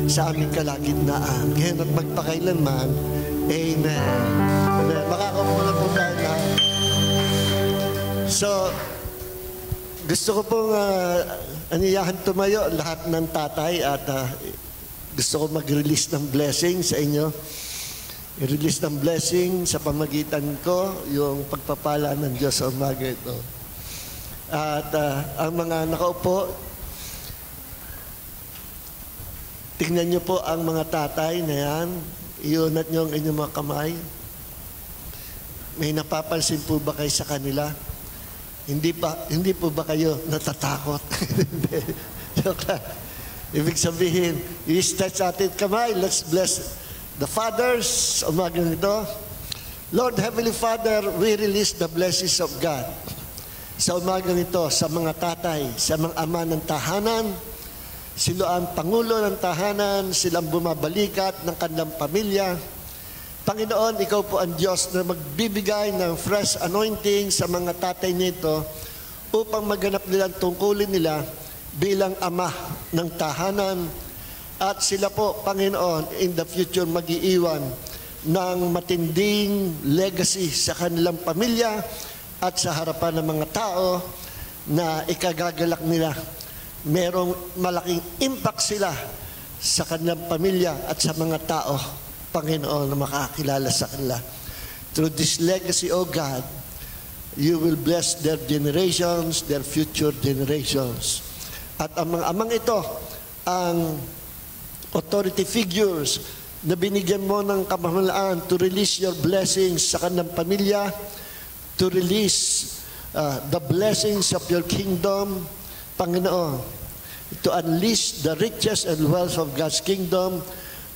sa aming kalagitnaan, ngayon at magpakailanman. Amen. Amen. Makakaupo na po tayo na. So, gusto ko pong aniyahan tumayo lahat ng tatay at gusto ko mag-release ng blessing sa inyo. I-release ng blessing sa pamagitan ko, yung pagpapala ng Diyos sa umaga ito. At ang mga nakaupo, tingnan niyo po ang mga tatay na yan. Iunat niyo ang inyong mga kamay. May napapansin po ba kayo sa kanila? Hindi po ba kayo natatakot? Joke lang. Ibig sabihin, i-stretch atin kamay. Let's bless the fathers, umagang ito. Lord Heavenly Father, we release the blessings of God sa umagang ito, sa mga tatay, sa mga ama ng tahanan. Sila ang pangulo ng tahanan, silang bumabalikat ng kanilang pamilya. Panginoon, ikaw po ang Diyos na magbibigay ng fresh anointing sa mga tatay nito upang maganap nila ang tungkulin nila bilang ama ng tahanan. At sila po, Panginoon, in the future mag-iiwan ng matinding legacy sa kanilang pamilya at sa harapan ng mga tao na ikagagalak nila. Merong malaking impact sila sa kanilang pamilya at sa mga tao, Panginoon, na makakilala sa kanila. Through this legacy, O God, you will bless their generations, their future generations. At ang mga amang ito, ang authority figures na binigyan mo ng kamamalaan to release your blessings sa kanilang pamilya, to release the blessings of your kingdom, Panginoon, to unleash the riches and wealth of God's kingdom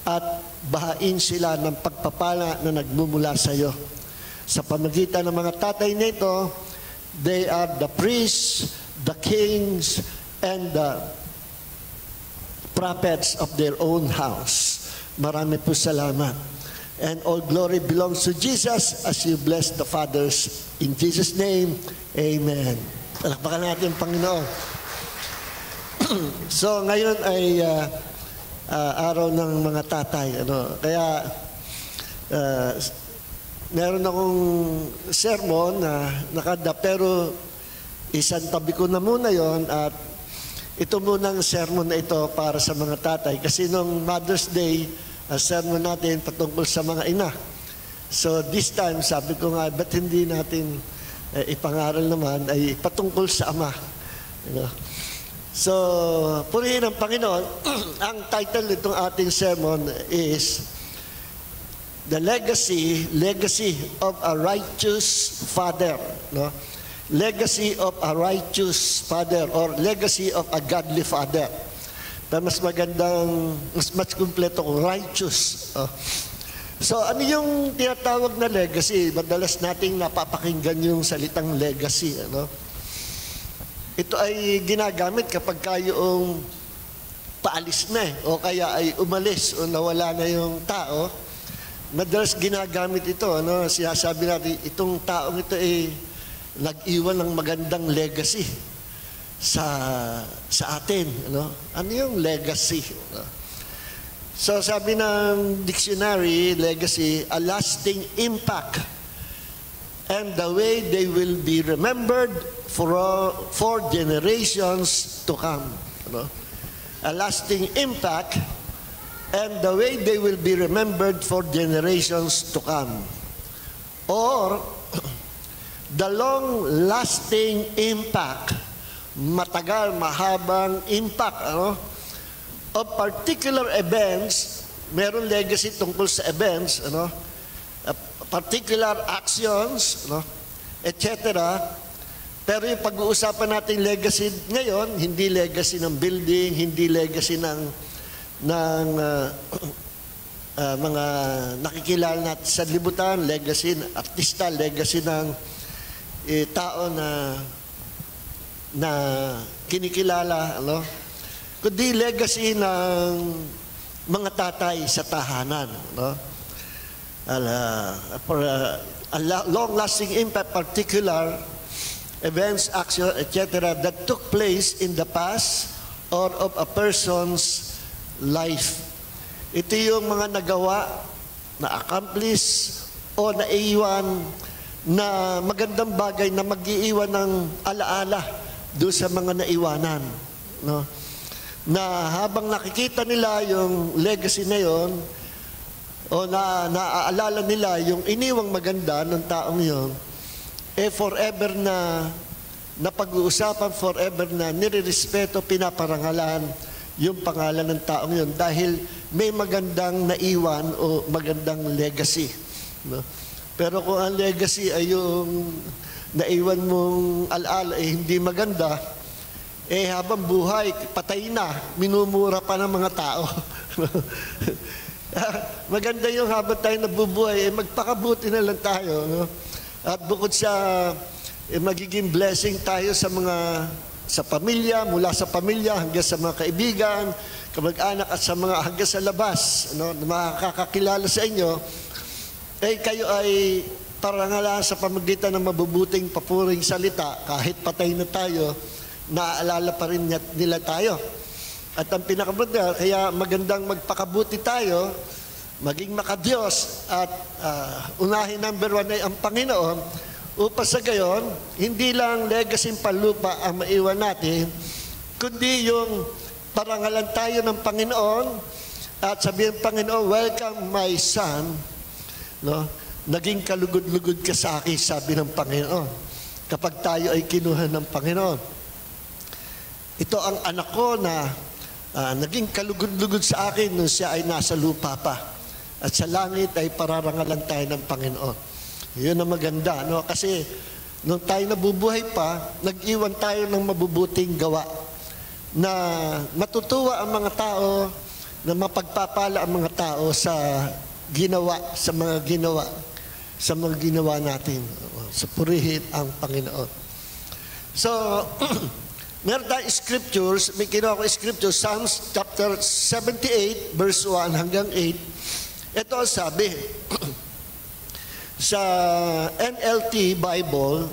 at bahain sila ng pagpapala na nagmumula sa iyo. Sa pamagitan ng mga tatay nito, they are the priests, the kings, and the prophets of their own house. Marami po salamat. And all glory belongs to Jesus as you bless the fathers. In Jesus' name, amen. Palakpakan natin, Panginoon. So, ngayon ay araw ng mga tatay. Kaya, meron akong sermon na nakada, pero isang tabi ko na muna yon at ito munang sermon na ito para sa mga tatay. Kasi nung Mother's Day, ang sermon natin patungkol sa mga ina. So this time, sabi ko nga, ba't hindi natin ipangaral naman ay patungkol sa ama. So, purihin ang Panginoon. Ang title nitong ating sermon is The Legacy of a Righteous Father. No? Legacy of a righteous father or legacy of a godly father. Pero mas magandang, mas kumpleto kung righteous. So, ano yung tinatawag na legacy? Madalas nating napapakinggan yung salitang legacy. Ito ay ginagamit kapag kayong paalis na o kaya ay umalis o nawala na yung tao. Madalas ginagamit ito. Sinasabi natin, itong taong ito ay nag-iwan ng magandang legacy sa atin. Ano yung legacy? So sabi ng dictionary, legacy, a lasting impact and the way they will be remembered for generations to come. A lasting impact and the way they will be remembered for generations to come. Or the long-lasting impact, matagal, mahabang impact, of particular events. Meron legacy tungkol sa events, particular actions, no? etc. Pero yung pag-uusapan natin legacy ngayon, hindi legacy ng building, hindi legacy ng mga nakikilala natin sa libutan, legacy ng artista, legacy ng tao na kinikilala, ano? Kundi legacy ng mga tatay sa tahanan, no? For a long-lasting impact, particular events, actions, etc. that took place in the past or of a person's life. Ito yung mga nagawa, na-accomplish o naiwan na magandang bagay na mag-iiwan ng alaala doon sa mga naiwanan. No? Na habang nakikita nila yung legacy na yon, o naaalala nila yung iniwang maganda ng taong yon, forever na pag-uusapan, forever na nirirespeto, pinaparangalan yung pangalan ng taong yon dahil may magandang naiwan o magandang legacy. No? Pero kung ang legacy ay yung naiwan mong alaala hindi maganda, habang buhay, patay na, minumura pa ng mga tao. Maganda yung habang tayo nabubuhay, magpakabuti na lang tayo. No? At bukod sa magiging blessing tayo sa pamilya, mula sa pamilya hanggang sa mga kaibigan, kamag-anak at sa mga hanggang sa labas, no, na makakakilala sa inyo, kayo ay parangalan sa pamagitan ng mabubuting papuring salita, kahit patay na tayo, naaalala pa rin nila tayo. At ang pinakamaganda, kaya magandang magpakabuti tayo, maging makadiyos, at unahin number 1 ay ang Panginoon, upang sa gayon, hindi lang legacy panlupa ang maiwan natin, kundi yung parangalan tayo ng Panginoon, at sabihin, Panginoon, welcome my son, no? Naging kalugod-lugod ka sa akin, sabi ng Panginoon, kapag tayo ay kinuha ng Panginoon. Ito ang anak ko na naging kalugod-lugod sa akin nung siya ay nasa lupa pa. At sa langit ay pararangalan tayo ng Panginoon. Yun ang maganda, no? Kasi nung tayo nabubuhay pa, nag-iwan tayo ng mabubuting gawa na matutuwa ang mga tao, na mapagpapala ang mga tao sa mga ginawa natin. Sa purihin ang Panginoon. So, meron tayong scriptures, may kinuha ko scriptures, Psalms chapter 78, verse 1 hanggang 8. Ito ang sabi, sa NLT Bible,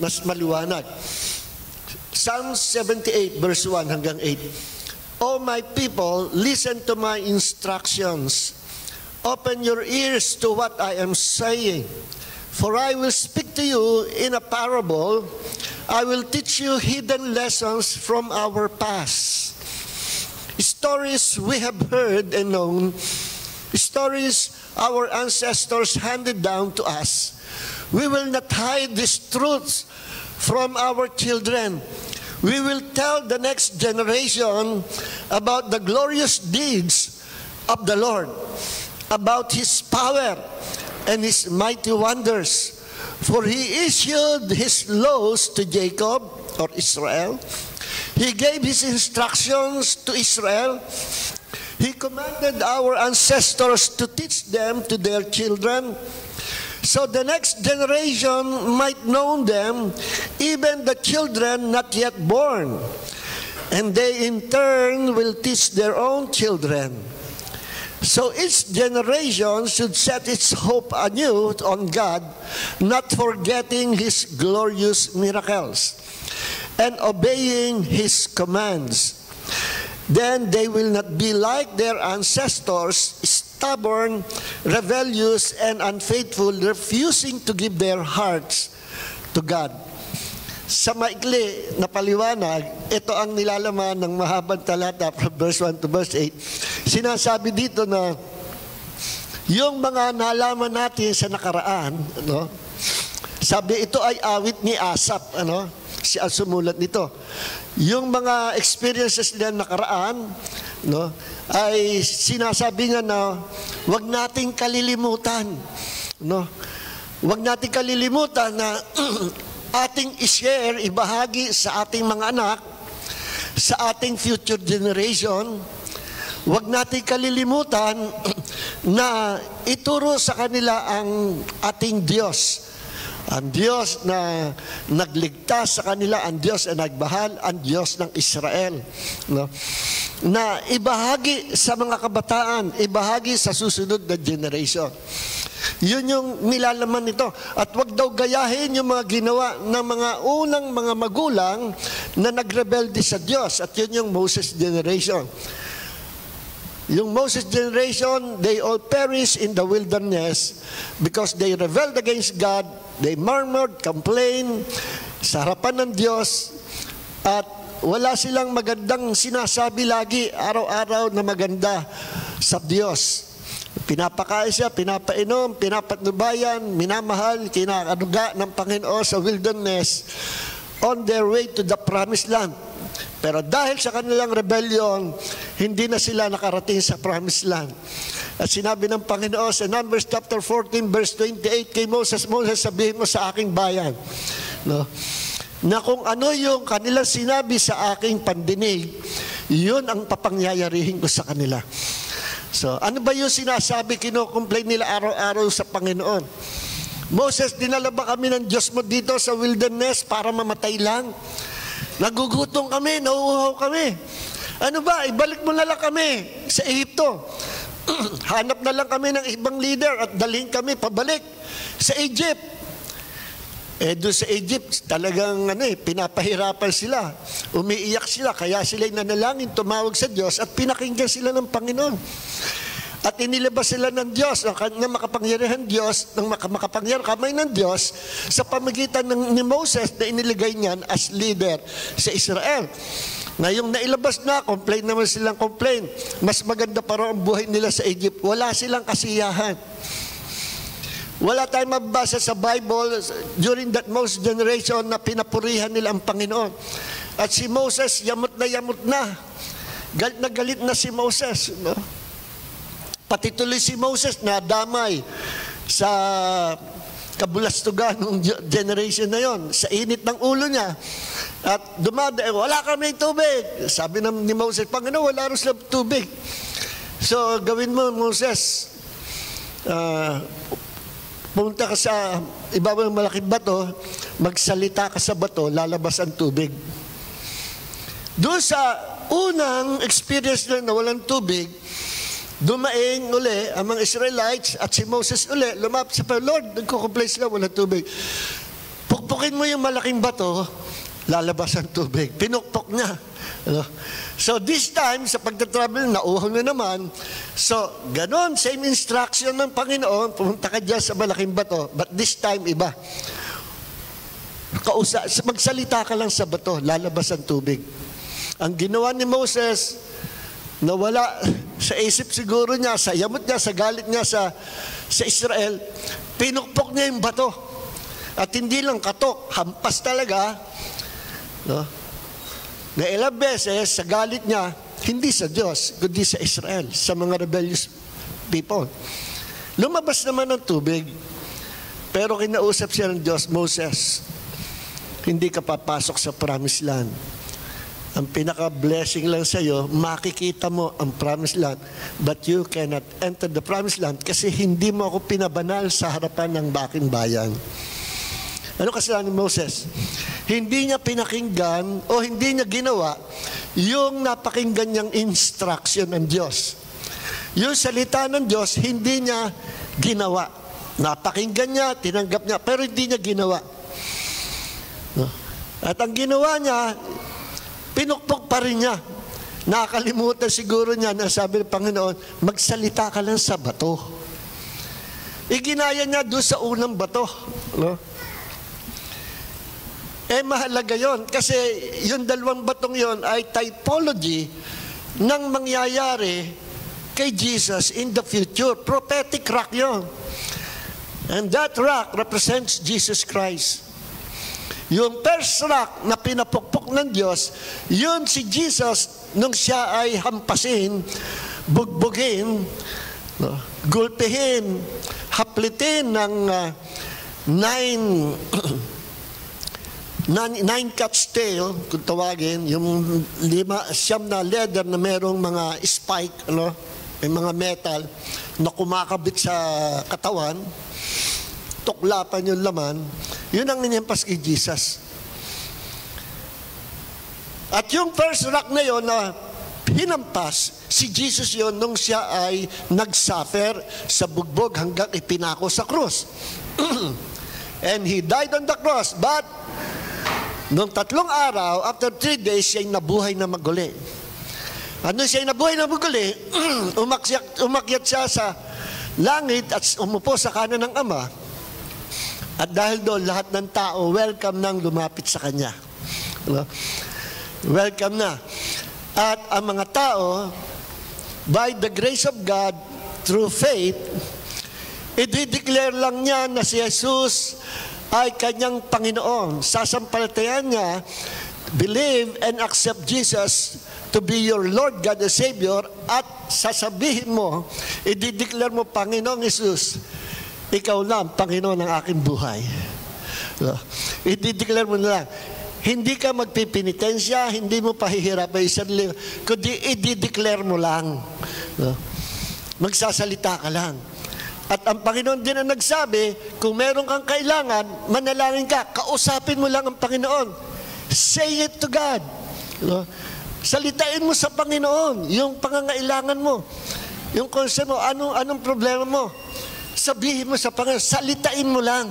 mas maliwanag. Psalms 78, verse 1 hanggang 8. O my people, listen to my instructions. Open your ears to what I am saying. For I will speak to you in a parable. I will teach you hidden lessons from our past. Stories we have heard and known. Stories our ancestors handed down to us. We will not hide these truths from our children. We will tell the next generation about the glorious deeds of the Lord, about His power and His mighty wonders. For He issued His laws to Jacob, or Israel. He gave His instructions to Israel. He commanded our ancestors to teach them to their children, so the next generation might know them, even the children not yet born. And they in turn will teach their own children. So each generation should set its hope anew on God, not forgetting His glorious miracles and obeying His commands. Then they will not be like their ancestors, stubborn, rebellious, and unfaithful, refusing to give their hearts to God. Sa maikli na paliwanag, ito ang nilalaman ng mahabang talata from verse 1 to verse 8. Sinasabi dito na yung mga nalaman natin sa nakaraan, ano, sabi ito ay awit ni Asaph, ano, siya sumulat nito. Yung mga experiences nila nakaraan no, ay sinasabi nga na huwag nating kalilimutan, no? Huwag nating kalilimutan na ating i-share, ibahagi sa ating mga anak, sa ating future generation. Huwag nating kalilimutan na ituro sa kanila ang ating Diyos. Ang Diyos na nagligtas sa kanila, ang Diyos na nagmahal, ang Diyos ng Israel. No? Na ibahagi sa mga kabataan, ibahagi sa susunod na generation. Yun yung nilalaman nito. At wag daw gayahin yung mga ginawa ng mga unang mga magulang na nagrebelde sa Diyos. At yun yung Moses generation. Yung Moses generation, they all perished in the wilderness because they rebelled against God. They murmured, complained sa harapan ng Diyos, at wala silang magandang sinasabi lagi, araw-araw na maganda sa Diyos. Pinapakain siya, pinapainom, pinapatnubayan, minamahal, kinakaduga ng Panginoon sa wilderness on their way to the promised land. Pero dahil sa kanilang rebellion, hindi na sila nakarating sa promised land. At sinabi ng Panginoon sa Numbers chapter 14 verse 28 kay Moses, Moses, sabihin mo sa aking bayan, no, na kung ano yung kanilang sinabi sa aking pandinig, yun ang papangyayarihin ko sa kanila. So, ano ba yung sinasabi, kino-complain nila araw-araw sa Panginoon? Moses, dinala ba kami ng Diyos mo dito sa wilderness para mamatay lang? Nagugutom kami, nauuhaw kami. Ano ba, ibalik mo na lang kami sa Egypto. Hanap na lang kami ng ibang leader at dalhin kami pabalik sa Egypt. Doon sa Egypt, talagang pinapahirapan sila. Umiiyak sila, kaya sila'y nanalangin, tumawag sa Diyos at pinakinggan sila ng Panginoon. At inilabas sila ng Diyos, ng makapangyarihan Diyos, ng makapangyarihan kamay ng Diyos sa pamagitan ni Moses na iniligay niyan as leader sa Israel. Ngayong nailabas na, complain naman silang complain. Mas maganda pa rin ang buhay nila sa Egypt. Wala silang kasiyahan. Wala tayong mabasa sa Bible during that Moses generation na pinapurihan nila ang Panginoon. At si Moses, yamot na. Galit na si Moses. No? Pati tuloy si Moses na damay sa kabulastugan ng generation na yon, sa init ng ulo niya. At wala kami tubig. Sabi ni Moses, Panginoon, wala rin sila tubig. So, gawin mo, Moses, pumunta ka sa ibabaw ng malaking bato, magsalita ka sa bato, lalabas ang tubig. Doon sa unang experience na walang tubig, dumaing uli ang mga Israelites at si Moses uli, lumapit sa Lord, nagko-complain sila, walang tubig. Pukpukin mo yung malaking bato, lalabas ang tubig. Pinukpok niya. So this time, sa pagtatravel, nauhaw na naman. So, ganon, same instruction ng Panginoon, pumunta ka dyan sa malaking bato. But this time, iba. Magsalita ka lang sa bato, lalabas ang tubig. Ang ginawa ni Moses, nawala sa isip siguro niya, sa yamot niya, sa galit niya sa Israel, pinukpok niya yung bato. At hindi lang katok, hampas talaga. No? Na ilang beses, sa galit niya, hindi sa Diyos, kundi sa Israel, sa mga rebellious people. Lumabas naman ng tubig, pero kinausap siya ng Diyos, Moses, hindi ka papasok sa promised land. Ang pinaka-blessing lang sa iyo, makikita mo ang promised land, but you cannot enter the promised land kasi hindi mo ako pinabanal sa harapan ng aking bayan. Ano kasalanan ni Moses? Hindi niya pinakinggan o hindi niya ginawa yung napakinggan niyang instruction ng Diyos. Yung salita ng Diyos, hindi niya ginawa. Napakinggan niya, tinanggap niya, pero hindi niya ginawa. At ang ginawa niya, pinukpok pa rin niya. Nakakalimutan siguro niya na sabi ng Panginoon, magsalita ka lang sa bato. Iginaya niya doon sa unang bato. No? Mahalaga yon kasi yung dalawang batong yon ay typology ng mangyayari kay Jesus in the future. Prophetic rock yon. And that rock represents Jesus Christ. Yung first rock na pinapukpok ng Diyos, yun si Jesus nung siya ay hampasin, bugbugin, no, gulpihin, haplitin ng nine cat's tail, kung tawagin, yung 9 na leather na merong mga spike, ano, may mga metal na kumakabit sa katawan, tuklapan yung laman, yun ang ninyampas kay Jesus. At yung first rock na yun na hinampas, si Jesus yun nung siya ay nagsuffer sa bugbog hanggang ipinako sa krus. And He died on the cross, but nung 3 araw, after 3 days, siya'y nabuhay na maguli. Ano siya'y nabuhay na maguli, umakyat siya sa langit at umupo sa kanan ng Ama. At dahil doon, lahat ng tao, welcome nang lumapit sa Kanya. Welcome na. At ang mga tao, by the grace of God, through faith, i-declare lang niya na si Jesus ay kanyang Panginoon. Sasampalatayan niya, believe and accept Jesus to be your Lord God and Savior, at sasabihin mo, i-declare mo, Panginoong Jesus, ikaw lang, Panginoon ng aking buhay. I-declare mo na lang. Hindi ka magpipinitensya, hindi mo pahihirapan yung sarili, kundi i-declare mo lang. Magsasalita ka lang. At ang Panginoon din ang nagsabi, kung meron kang kailangan, manalangin ka, kausapin mo lang ang Panginoon. Say it to God. Salitain mo sa Panginoon yung pangangailangan mo. Yung concern mo, anong problema mo? Sabihin mo sa Panginoon, salitain mo lang.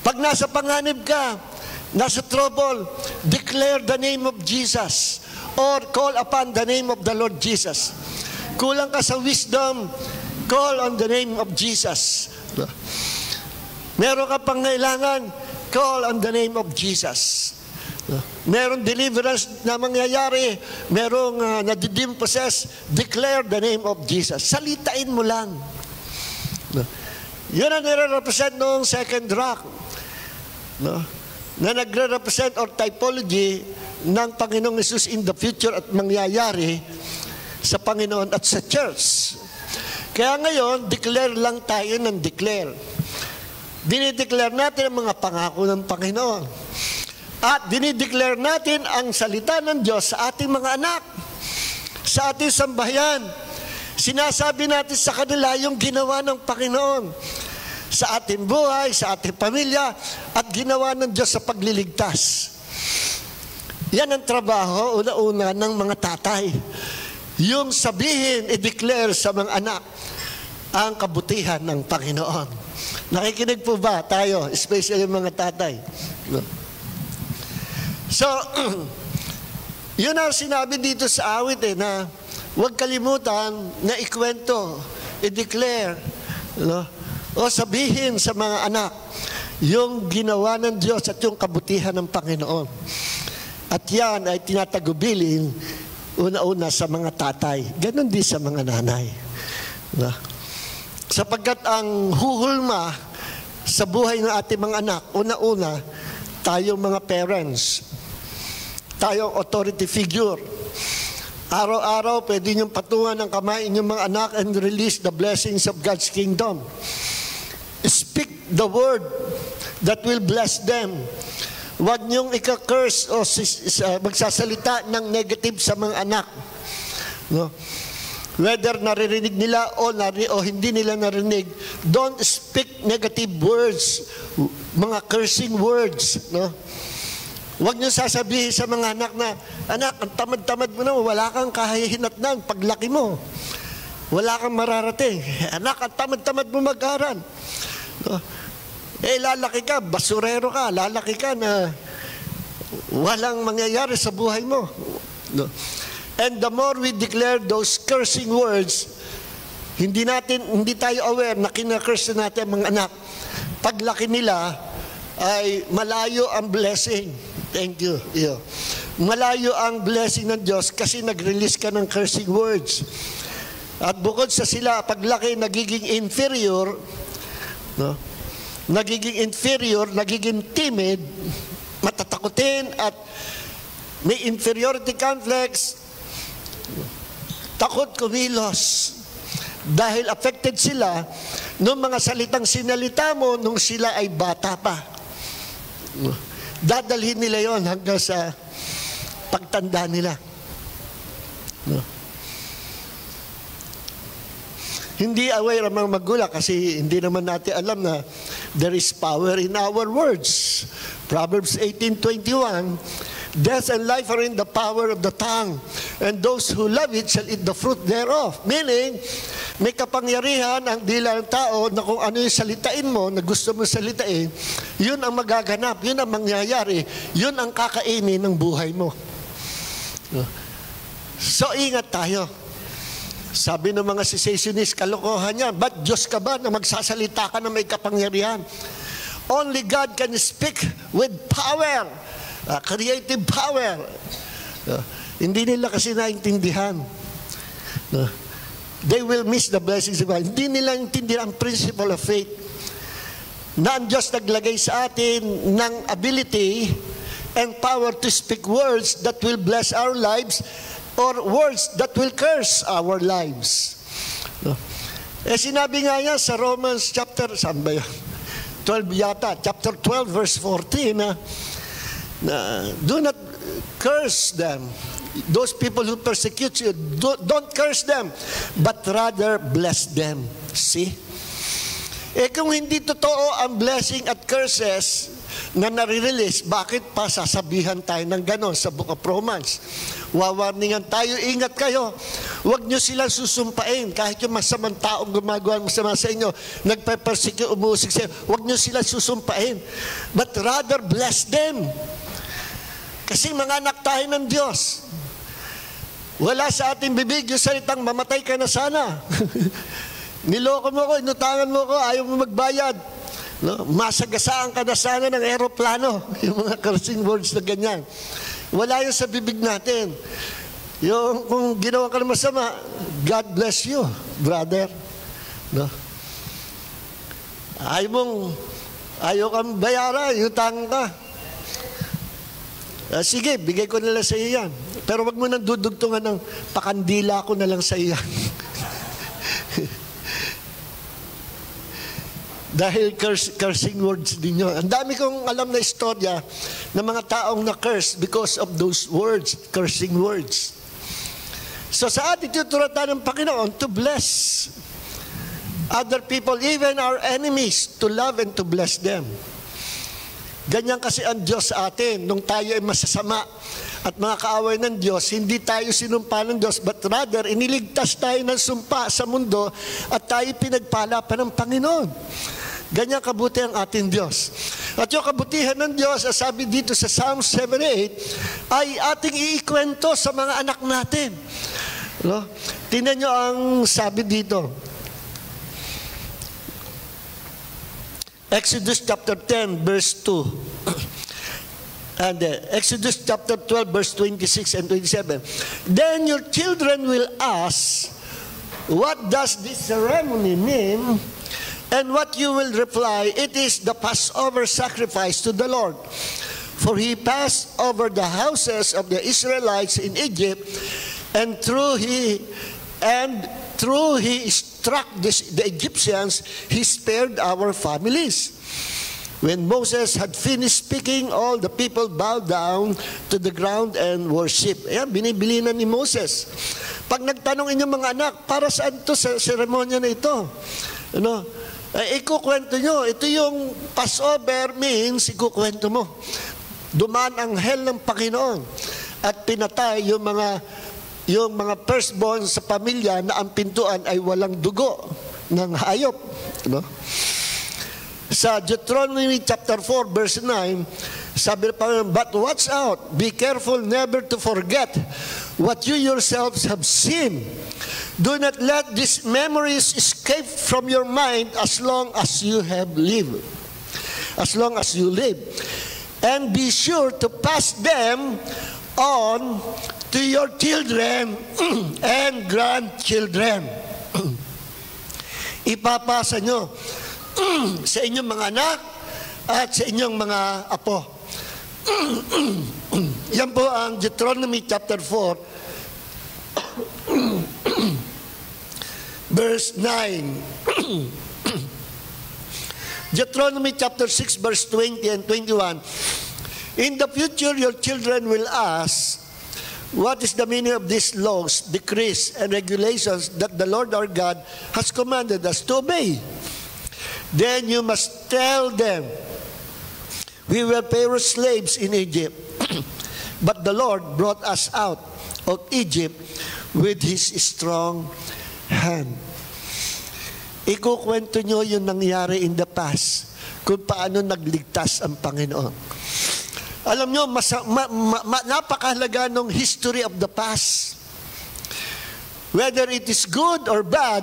Pag nasa panganib ka, nasa trouble, declare the name of Jesus or call upon the name of the Lord Jesus. Kulang ka sa wisdom, call on the name of Jesus. Meron ka pang kailangan, call on the name of Jesus. Meron deliverance na mangyayari, merong nadidimpossess, declare the name of Jesus. Salitain mo lang. Yun ang nire-represent noong second rock, na nagre-represent or typology ng Panginoong Jesus in the future at mangyayari sa Panginoon at sa church. Kaya ngayon, declare lang tayo ng declare. Dinideclare natin ang mga pangako ng Panginoon. At dinideclare natin ang salita ng Diyos sa ating mga anak, sa ating sambahayan. Sinasabi natin sa kanila yung ginawa ng Panginoon sa ating buhay, sa ating pamilya, at ginawa ng Diyos sa pagliligtas. Yan ang trabaho, una-una, ng mga tatay. Yung sabihin, i-declare sa mga anak ang kabutihan ng Panginoon. Nakikinig po ba tayo, especially mga tatay? So, yun ang sinabi dito sa awit na huwag kalimutan na ikwento, i-declare, o sabihin sa mga anak yung ginawa ng Diyos at yung kabutihan ng Panginoon. At yan ay tinatagubilin una-una sa mga tatay. Ganon din sa mga nanay. Sapagkat ang huhulma sa buhay ng ating mga anak, una-una, tayong mga parents, tayong authority figure. Araw-araw, pwede niyong patungan ng kamay inyong mga anak and release the blessings of God's kingdom. Speak the word that will bless them. Huwag niyong ika-curse o magsasalita ng negative sa mga anak. Whether naririnig nila o hindi nila narinig, don't speak negative words, mga cursing words. Huwag niyo sasabihin sa mga anak na, anak, ang tamad-tamad mo na, wala kang kahihinatnan paglaki mo. Wala kang mararating. Anak, ang tamad-tamad mo mag-aral. Lalaki ka, basurero ka, lalaki ka na walang mangyayari sa buhay mo. And the more we declare those cursing words, hindi tayo aware na kinakurse natin ang mga anak. Paglaki nila, ay malayo ang blessing. Thank you. Malayo ang blessing ng Diyos kasi nag-release ka ng cursing words. At bukod sa sila, paglaki, nagiging inferior, nagiging timid, matatakutin, at may inferiority complex, takot kumilos. Dahil affected sila nung mga salitang sinalita mo nung sila ay bata pa. Dadalhin nila yon hanggang sa pagtanda nila. Hindi aware ang mga magulang kasi hindi naman natin alam na there is power in our words. Proverbs 18:21, death and life are in the power of the tongue, and those who love it shall eat the fruit thereof. Meaning, may kapangyarihan ang dila ng tao na kung ano yung salitain mo, na gusto mo salitain, yun ang magaganap, yun ang mangyayari, yun ang kakainin ng buhay mo. So, ingat tayo. Sabi ng mga cessationist, kalokohan yan. Ba't Diyos ka ba na magsasalita ka na may kapangyarihan? Only God can speak with power, creative power. Hindi nila kasi naintindihan. They will miss the blessings of God. Hindi nila intindihan ang principle of faith. Na ang Diyos naglagay sa atin ng ability and power to speak words that will bless our lives or words that will curse our lives. Sinabi nga niya sa Romans chapter, saan ba yun? 12 yata, chapter 12 verse 14, na do not curse them. Those people who persecute you, don't curse them, but rather bless them. See? Kung hindi totoo ang blessing at curses na nare-release, bakit pa sasabihan tayo ng ganon sa Book of Romans? Wawarningan tayo, ingat kayo. Huwag nyo silang susumpain. Kahit yung masamang taong gumagawa masama sa inyo, nagpe-persecute, umusik sa inyo, huwag nyo silang susumpain. But rather bless them. Kasi mga anak tayo ng Diyos. Wala sa ating bibig yung salitang mamatay ka na sana. Niloko mo ko, inutangan mo ko, ayaw mo magbayad. No? Masagasaan ka na sana ng aeroplano. Yung mga cursing words na ganyan. Wala yun sa bibig natin. Yung kung ginawa ka na masama, God bless you, brother. No? Ayaw kang bayaran, utang ka. Sige, bigay ko nila sa iyo yan. Pero wag mo nang dudugtungan ng pakandila ko na lang sa iyo. Dahil cursing words din yun. Ang dami kong alam na istorya ng mga taong na-curse because of those words, cursing words. So sa atin, tuturatan ng Panginoon to bless other people, even our enemies, to love and to bless them. Ganyan kasi ang Diyos sa atin. Nung tayo ay masasama at mga kaaway ng Diyos, hindi tayo sinumpa ng Diyos, but rather, iniligtas tayo ng sumpa sa mundo at tayo pinagpala pa ng Panginoon. Ganyan kabuti ang ating Diyos. At yung kabutihan ng Diyos, sabi dito sa Psalm 78, ay ating iikwento sa mga anak natin. No? Tingnan nyo ang sabi dito. Exodus chapter 10, verse 2. And Exodus chapter 12, verse 26 and 27. Then your children will ask, what does this ceremony mean? And what you will reply, it is the Passover sacrifice to the Lord. For he passed over the houses of the Israelites in Egypt, and through he struck the Egyptians, he spared our families. When Moses had finished speaking, all the people bowed down to the ground and worship. Ayan, binibili na ni Moses. Pag nagtanong inyong mga anak, para saan to sa seremonya na ito? Ano? Ikukwento nyo. Ito yung Passover means, ikukwento mo. Dumaan ang hell ng Panginoon at pinatay yung mga firstborn sa pamilya na ang pintuan ay walang dugo ng hayop. No? Sa Deuteronomy chapter 4 verse 9, sabi ng Panginoon, but watch out, be careful never to forget what you yourselves have seen. Do not let these memories escape from your mind as long as you have lived. As long as you live. And be sure to pass them on to your children and grandchildren. Ipapasa nyo sa inyong mga anak at sa inyong mga apo. Yan po ang Deuteronomy chapter 4, verse 9. Deuteronomy chapter 6, verse 20 and 21. In the future, your children will ask, what is the meaning of these laws, decrees, and regulations that the Lord our God has commanded us to obey? Then you must tell them, we were Pharaoh's slaves in Egypt, but the Lord brought us out of Egypt with His strong hand. Ikukwento nyo yung nangyari in the past, kung paano nagligtas ang Panginoon. Alam nyo, napakahalaga ng history of the past. Whether it is good or bad,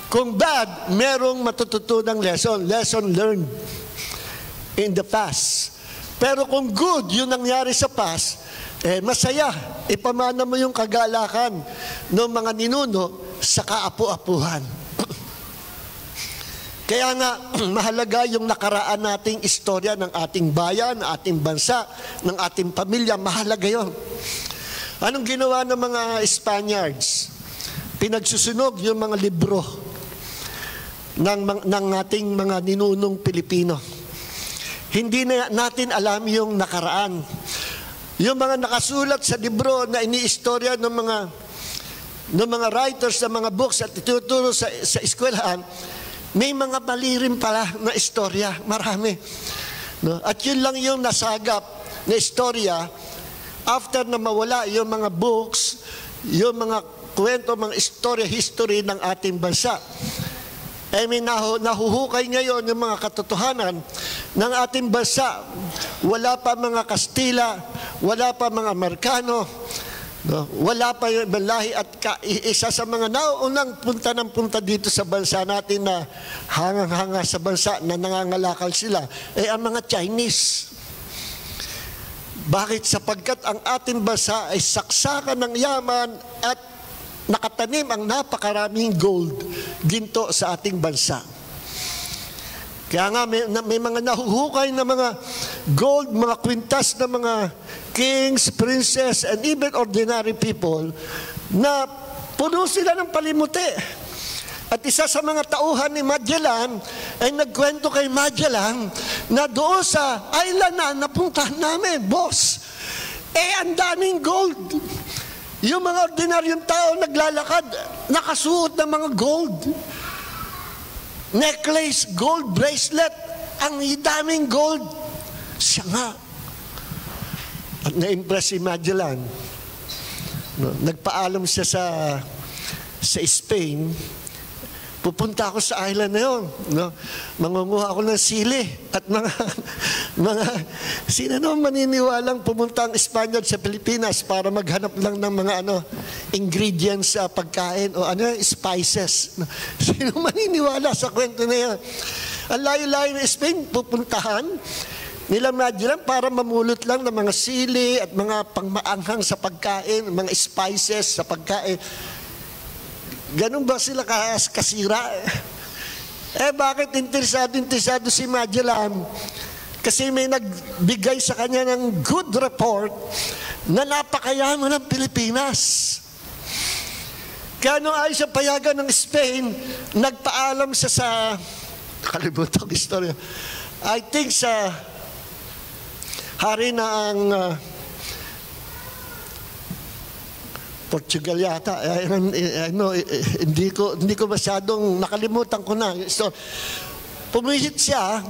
kung bad, merong matututunang lesson learned in the past. Pero kung good, yung nangyari sa past, masaya. Ipamana mo yung kagalakan ng mga ninuno sa kaapu-apuhan. Kaya nga, mahalaga yung nakaraan nating istorya ng ating bayan, ating bansa, ng ating pamilya. Mahalaga yon. Anong ginawa ng mga Spaniards? Pinagsusunog yung mga libro ng ating mga ninunong Pilipino. Hindi na natin alam yung nakaraan. Yung mga nakasulat sa libro na iniistorya ng mga writers ng mga books at ituturo sa eskwelahan, may mga mali rin pala na istorya, marami. No? At yun lang yung nasagap na istorya after na mawala yung mga books, yung mga kwento, mga istorya, history ng ating bansa. May nahuhukay ngayon yung mga katotohanan ng ating bansa. Wala pa mga Kastila, wala pa mga Amerikano, no? Wala pa yung lahi at isa sa mga naunang punta dito sa bansa natin na hangang-hanga sa bansa na nangangalakal sila, ang mga Chinese. Bakit? Sapagkat ang ating bansa ay saksakan ng yaman at nakatanim ang napakaraming gold, ginto sa ating bansa. Kaya nga may mga nahuhukay na mga gold, mga kwintas na mga kings, princess, and even ordinary people na puno sila ng palimuti. At isa sa mga tauhan ni Magellan ay nagkwento kay Magellan na doon sa island na napuntahan namin, boss, ang daming gold. Yung mga ordinaryong tao naglalakad, nakasuot ng mga gold. Necklace, gold bracelet, ang daming gold. Siya nga. At na-impress si Magellan. No, nagpaalam siya sa Spain. Pupunta ako sa island na yun. No? Mangunguha ako ng sili. At sino naman maniniwalang pumunta ang Espanyol sa Pilipinas para maghanap lang ng mga ingredients sa pagkain o spices. No? Sino maniniwala sa kwento na yan? Ang layo-layo ng Spain, pupuntahan nila Magellan para mamulot lang ng mga sili at mga pangmaanghang sa pagkain, mga spices sa pagkain. Ganun ba sila kasira? Bakit interesado si Magellan? Kasi may nagbigay sa kanya ng good report na napakayaman ng Pilipinas. Kaya nung ay sa payagan ng Spain, nagpaalam siya sa, nakalimutan ko istorya, I think sa hari na ang Portugal yata. Hindi ko masyadong nakalimutan ko na. So, pumihit siya,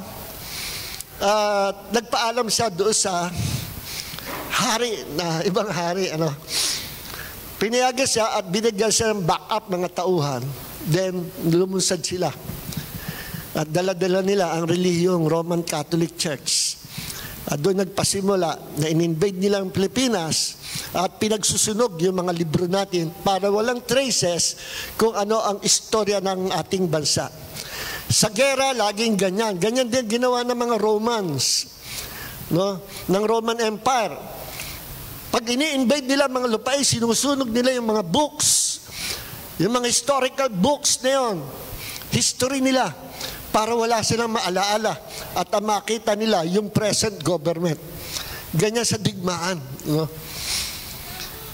nagpaalam siya doon sa hari, na ibang hari, Pinayagan siya at binigyan siya ng backup mga tauhan. Then, lumunsad sila. At dala-dala nila ang relihiyong Roman Catholic Church. At doon nagpasimula na in-invade nila ang Pilipinas at pinagsusunog yung mga libro natin para walang traces kung ano ang istorya ng ating bansa. Sa gera, laging ganyan. Ganyan din ginawa ng mga Romans, no? Ng Roman Empire. Pag ini-invade nila mga lupain, sinusunog nila yung mga books, yung mga historical books na yun, history nila, para wala silang maalaala at makita nila yung present government. ganyan sa digmaan. No?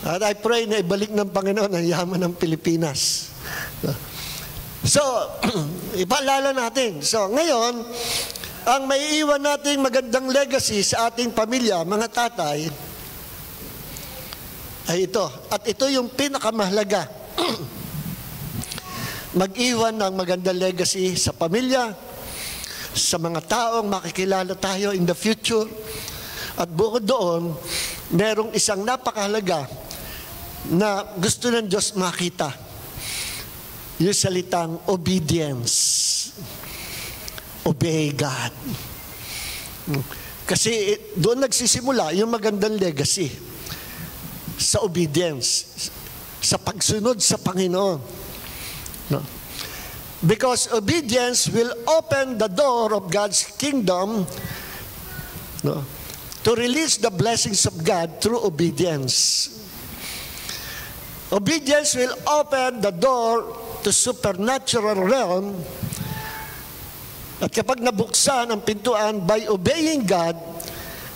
At I pray na ibalik ng Panginoon ang yaman ng Pilipinas. No? So, ipaalala natin. So, ngayon, ang maiiwan nating magandang legacy sa ating pamilya, mga tatay, ay ito. At ito yung pinakamahalaga. Mag-iwan ng magandang legacy sa pamilya, sa mga taong makikilala tayo in the future. At bukod doon, merong isang napakahalaga na gusto ng Diyos makita. Yung salitang obedience. Obey God. Kasi doon nagsisimula yung magandang legacy. Sa obedience. Sa pagsunod sa Panginoon. No? Because obedience will open the door of God's kingdom, no, to release the blessings of God through obedience. Obedience will open the door to supernatural realm. At kapag nabuksan ang pintuan by obeying God,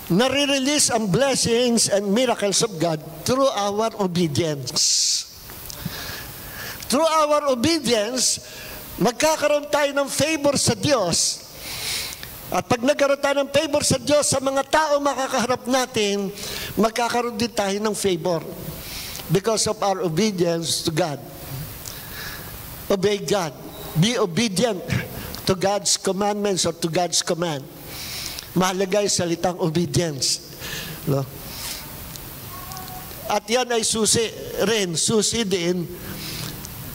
nare-release ang blessings and miracles of God through our obedience. Through our obedience, magkakaroon tayo ng favor sa Diyos. At pag nagkaroon tayo ng favor sa Diyos, sa mga tao makakaharap natin, magkakaroon din tayo ng favor. Because of our obedience to God. Obey God. Be obedient to God's commandments or to God's command. Mahalaga yung salitang obedience. No? At yan ay susi din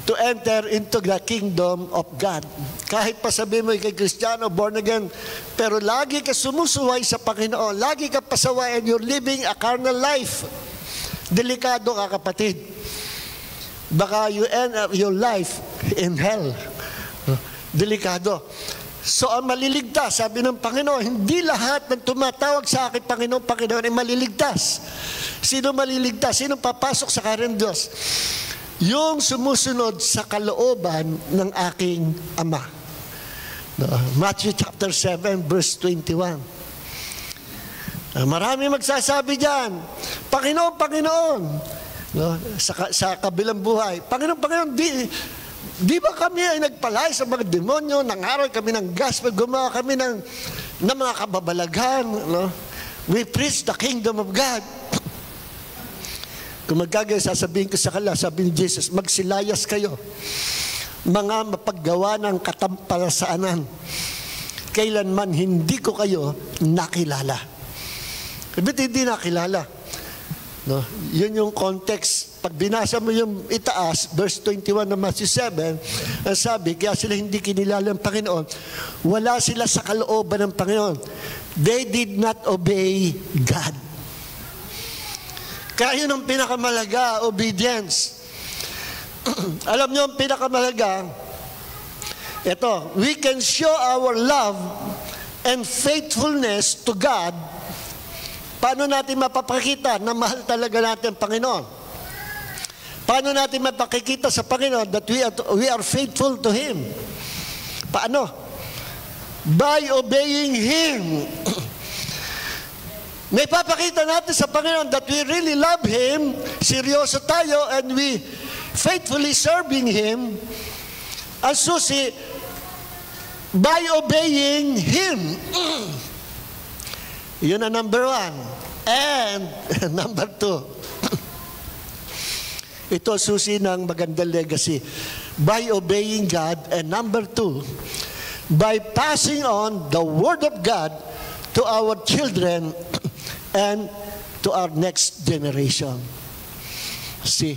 to enter into the kingdom of God. Kahit pa sabihin mo kay Kristiyano, born again, pero lagi ka sumusuway sa Panginoon, lagi ka pasaway and you're living a carnal life. Delikado ka, kapatid. Baka you end up your life in hell. Delikado. So ang maliligtas, sabi ng Panginoon, hindi lahat ng tumatawag sa akin, Panginoon, Panginoon, ay maliligtas. Sino maliligtas? Sino papasok sa karang Diyos? Yung sumusunod sa kalooban ng aking Ama. Matthew chapter 7, verse 21. Marami magsasabi dyan, Panginoon, Panginoon, sa kabilang buhay, Panginoon, Panginoon, di ba kami ay nagpalay sa mga demonyo, nangaral kami ng gospel, gumawa kami ng mga kababalaghan, no? We preach the kingdom of God. Kung magkagaya, sasabihin ko sa kanila, sabi ni Jesus, magsilayas kayo, mga mapaggawa ng katampalasaanan. Kailanman hindi ko kayo nakilala. Ibig hindi nakilala. No? Yun yung context. Pag binasa mo yung itaas, verse 21 ng Matthew 7, sabi, kaya sila hindi kinilala ng Panginoon, wala sila sa kalooban ng Panginoon. They did not obey God. Kaya yun ang pinakamalaga, obedience. Alam nyo ang pinakamalaga, ito, we can show our love and faithfulness to God. Paano natin mapapakita na mahal talaga natin ang Panginoon? Paano natin mapakikita sa Panginoon that we are faithful to Him? Paano? By obeying Him. May papakita natin sa Panginoon that we really love Him, seryoso tayo, and we faithfully serving Him. Ang susi, by obeying Him. Yun ang number 1. And number 2. Ito susi ng magandang legacy. By obeying God. And number 2, by passing on the Word of God to our children and to our next generation. See,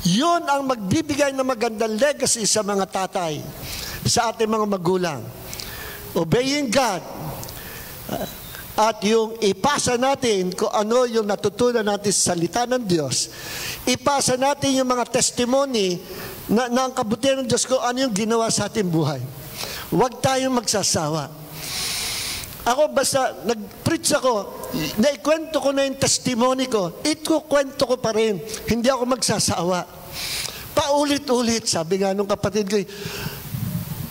yun ang magbibigay ng magandang legacy sa mga tatay, sa ating mga magulang. Obeying God, at yung ipasa natin kung ano yung natutunan natin sa salita ng Diyos. Ipasa natin yung mga testimony na ang kabutihan ng Diyos kung ano yung ginawa sa ating buhay. Huwag tayong magsasawa. Ako basta nag-preach ako, naikwento ko na yung testimony ko, ikukwento ko pa rin. Hindi ako magsasawa. Paulit-ulit, sabi nga nung kapatid ko,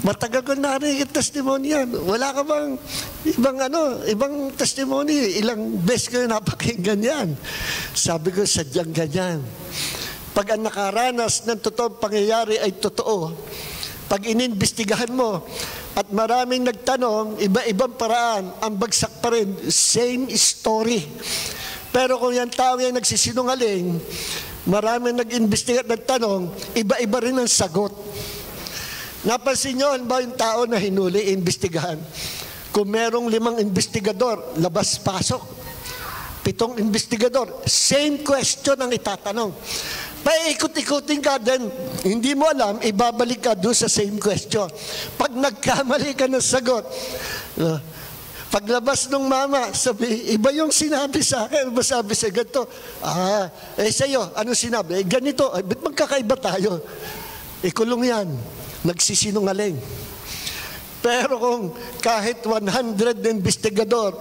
Matagal ko narinig yung testimony yan. Wala ka bang ibang testimony? Ilang beses ko napakinggan yan. Sabi ko, sadyang ganyan. Pag ang nakaranas ng totoong pangyayari ay totoo, pag ininvestigahan mo at maraming nagtanong, iba-ibang paraan, ang bagsak pa rin, same story. Pero kung yan tao yan nagsisinungaling, maraming nag-investigat ng tanong, iba-iba rin ang sagot. Napansin nyo, ba yung tao na hinuli, investigahan? Kung merong 5 investigador, labas-pasok. 7 investigador, same question ang itatanong. Paikot-ikutin ka din, hindi mo alam, ibabalik ka doon sa same question. Pag nagkamali ka ng sagot, paglabas ng mama, sabi, iba yung sinabi sa akin. Ano ba sabi sa ganito? Sa'yo, ano sinabi? Ganito, ba't magkakaiba tayo? Ikulong yan. Nagsisinungaling. Pero kung kahit 100 na investigador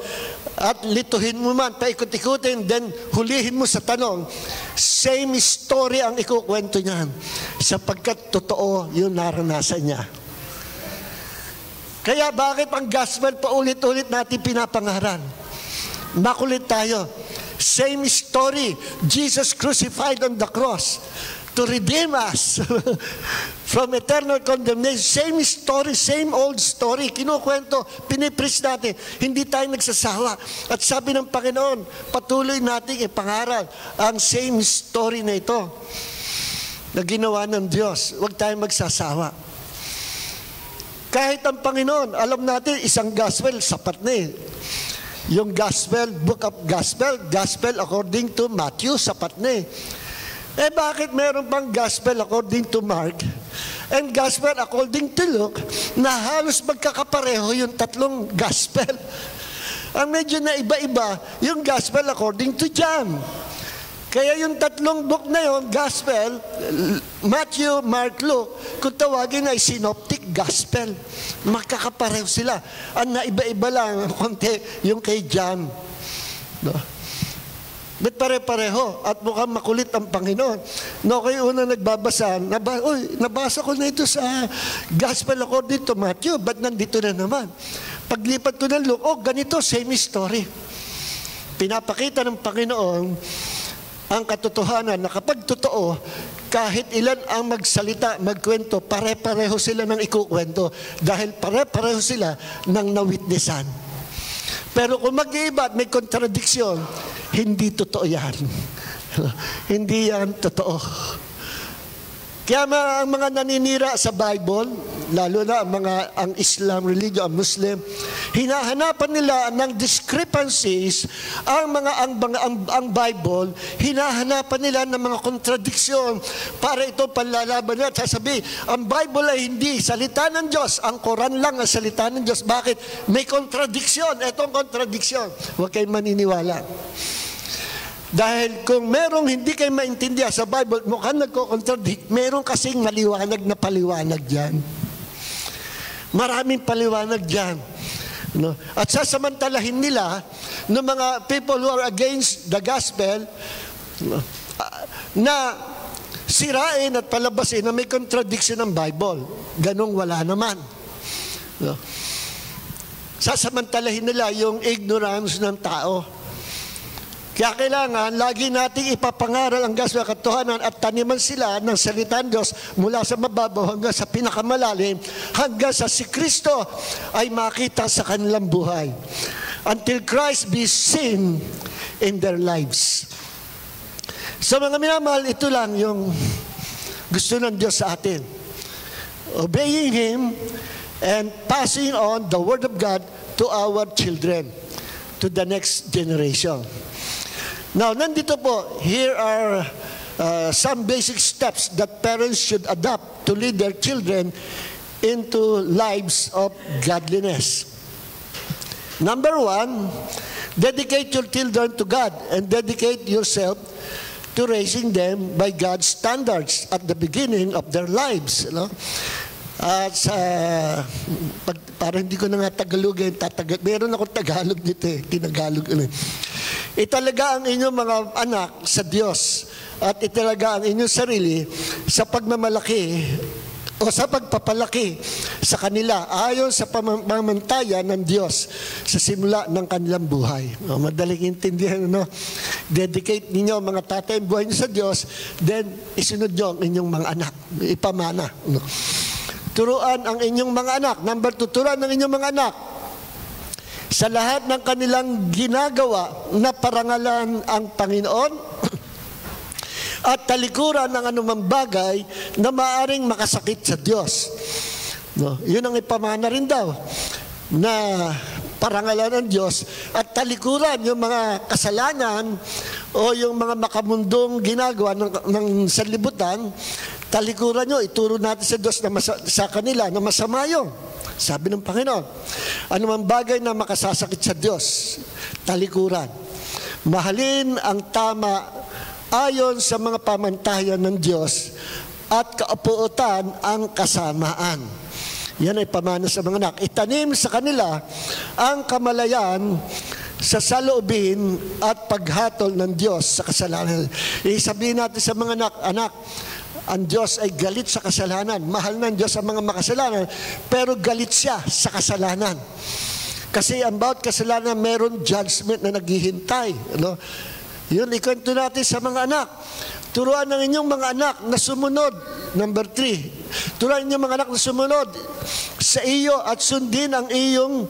at lituhin mo man, paikot-ikutin, then hulihin mo sa tanong, same story ang ikukwento niyan sapagkat totoo yung naranasan niya. Kaya bakit ang gospel paulit-ulit natin pinapangaral? Makulit tayo. Same story. Jesus crucified on the cross to redeem us from eternal condemnation. Same story, same old story. Kinukwento, pinipreach natin. Hindi tayo nagsasawa. At sabi ng Panginoon, patuloy nating ipangaral ang same story na ito na ginawa ng Diyos. Huwag tayong magsasawa. Kahit ang Panginoon, alam natin, isang gospel, sapat na eh. Yung gospel, book of gospel, gospel according to Matthew, sapat na eh. Bakit meron pang gospel according to Mark and gospel according to Luke na halos magkakapareho yung 3 gospel? Ang medyo na iba-iba yung gospel according to John. Kaya yung 3 book na yun, gospel, Matthew, Mark, Luke, kung tawagin ay synoptic gospel. Magkakapareho sila. Ang naiba-iba lang, konti, yung kay John. No? Ba't pare-pareho? At mukhang makulit ang Panginoon. No, kayo una nagbabasa, nabasa ko na ito sa Gospel according to Matthew, ba't nandito na naman? Paglipat ko ng Luke, ganito, same story. Pinapakita ng Panginoon ang katotohanan na kapag totoo, kahit ilan ang magsalita, magkwento, pare-pareho sila ng ikukwento dahil pare-pareho sila ng nawitnessan. Pero kung mag-iiba at may kontradiksyon, hindi totoo yan. Hindi yan totoo. Kaya ang mga naninira sa Bible, lalo na ang Islam religion, ang Muslim, hinahanapan nila ng discrepancies ang Bible, hinahanapan nila ng mga kontradiksyon para ito panlalaban nila. Sasabi, ang Bible ay hindi salita ng Diyos, ang Quran lang ang salita ng Diyos. Bakit? May kontradiksyon. Itong kontradiksyon. Huwag kayong maniniwala. Dahil kung merong hindi kayo maintindihan sa Bible, mukhang nagko-contradict, merong kasing maliwanag na paliwanag dyan. Maraming paliwanag dyan. No? At sasamantalahin nila ng mga people who are against the gospel na sirain at palabasin na may contradiction ng Bible. Ganong wala naman. No? Sasamantalahin nila yung ignorance ng tao. Kaya kailangan, lagi nating ipapangaral ang gospel katotohanan at taniman sila ng salita ng Diyos mula sa mababaw hanggang sa pinakamalalim, hanggang sa si Kristo ay makita sa kanilang buhay. Until Christ be seen in their lives. Sa mga minamahal, ito lang yung gusto ng Diyos sa atin. Obeying Him and passing on the Word of God to our children, to the next generation. Now, nandito po, here are some basic steps that parents should adopt to lead their children into lives of godliness. Number 1, dedicate your children to God and dedicate yourself to raising them by God's standards at the beginning of their lives. No? At para hindi ko na nga Tagalogin, meron akong Tagalog dito Tinagalog. Italaga ang inyong mga anak sa Diyos at italaga ang inyong sarili sa pagmamalaki o sa pagpapalaki sa kanila ayon sa pamantayan ng Diyos sa simula ng kanilang buhay. Madaling intindihan, no? Dedicate ninyo mga tatay ang buhay niyo sa Diyos, then isunod niyo ang inyong mga anak. Ipamana. No? Turuan ang inyong mga anak. Number 2, turuan ang inyong mga anak sa lahat ng kanilang ginagawa na parangalan ang Panginoon at talikuran ng anumang bagay na maaaring makasakit sa Diyos. No, yun ang ipamana rin daw, na parangalan ng Diyos at talikuran yung mga kasalanan o yung mga makamundong ginagawa ng sanlibutan. Talikuran nyo, ituro natin sa Diyos na sa kanila na masama yun. Sabi ng Panginoon, anumang bagay na makasasakit sa Diyos, talikuran. Mahalin ang tama ayon sa mga pamantayan ng Diyos at kaupuotan ang kasamaan. Yan ay pamana sa mga anak. Itanim sa kanila ang kamalayan sa saloobin at paghatol ng Diyos sa kasalanan. Isabihin natin sa mga anak, ang Diyos ay galit sa kasalanan. Mahal ng Diyos ang mga makasalanan, pero galit siya sa kasalanan. Kasi ang bawat kasalanan, meron judgment na naghihintay. Ano? Yun, ikwento natin sa mga anak. Turuan ng inyong mga anak na sumunod. Number 3. Turuan ng inyong mga anak na sumunod sa iyo at sundin ang iyong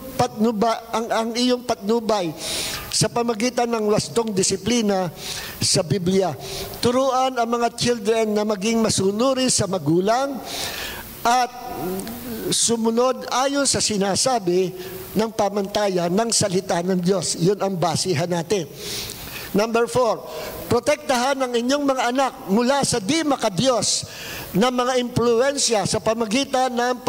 patnubay sa pamagitan ng wastong disiplina sa Biblia. Turuan ang mga children na maging masunurin sa magulang at sumunod ayon sa sinasabi ng pamantayan ng salita ng Diyos. Yun ang basihan natin. Number 4, protektahan ang inyong mga anak mula sa di makadiyos na mga impluensya sa pamagitan ng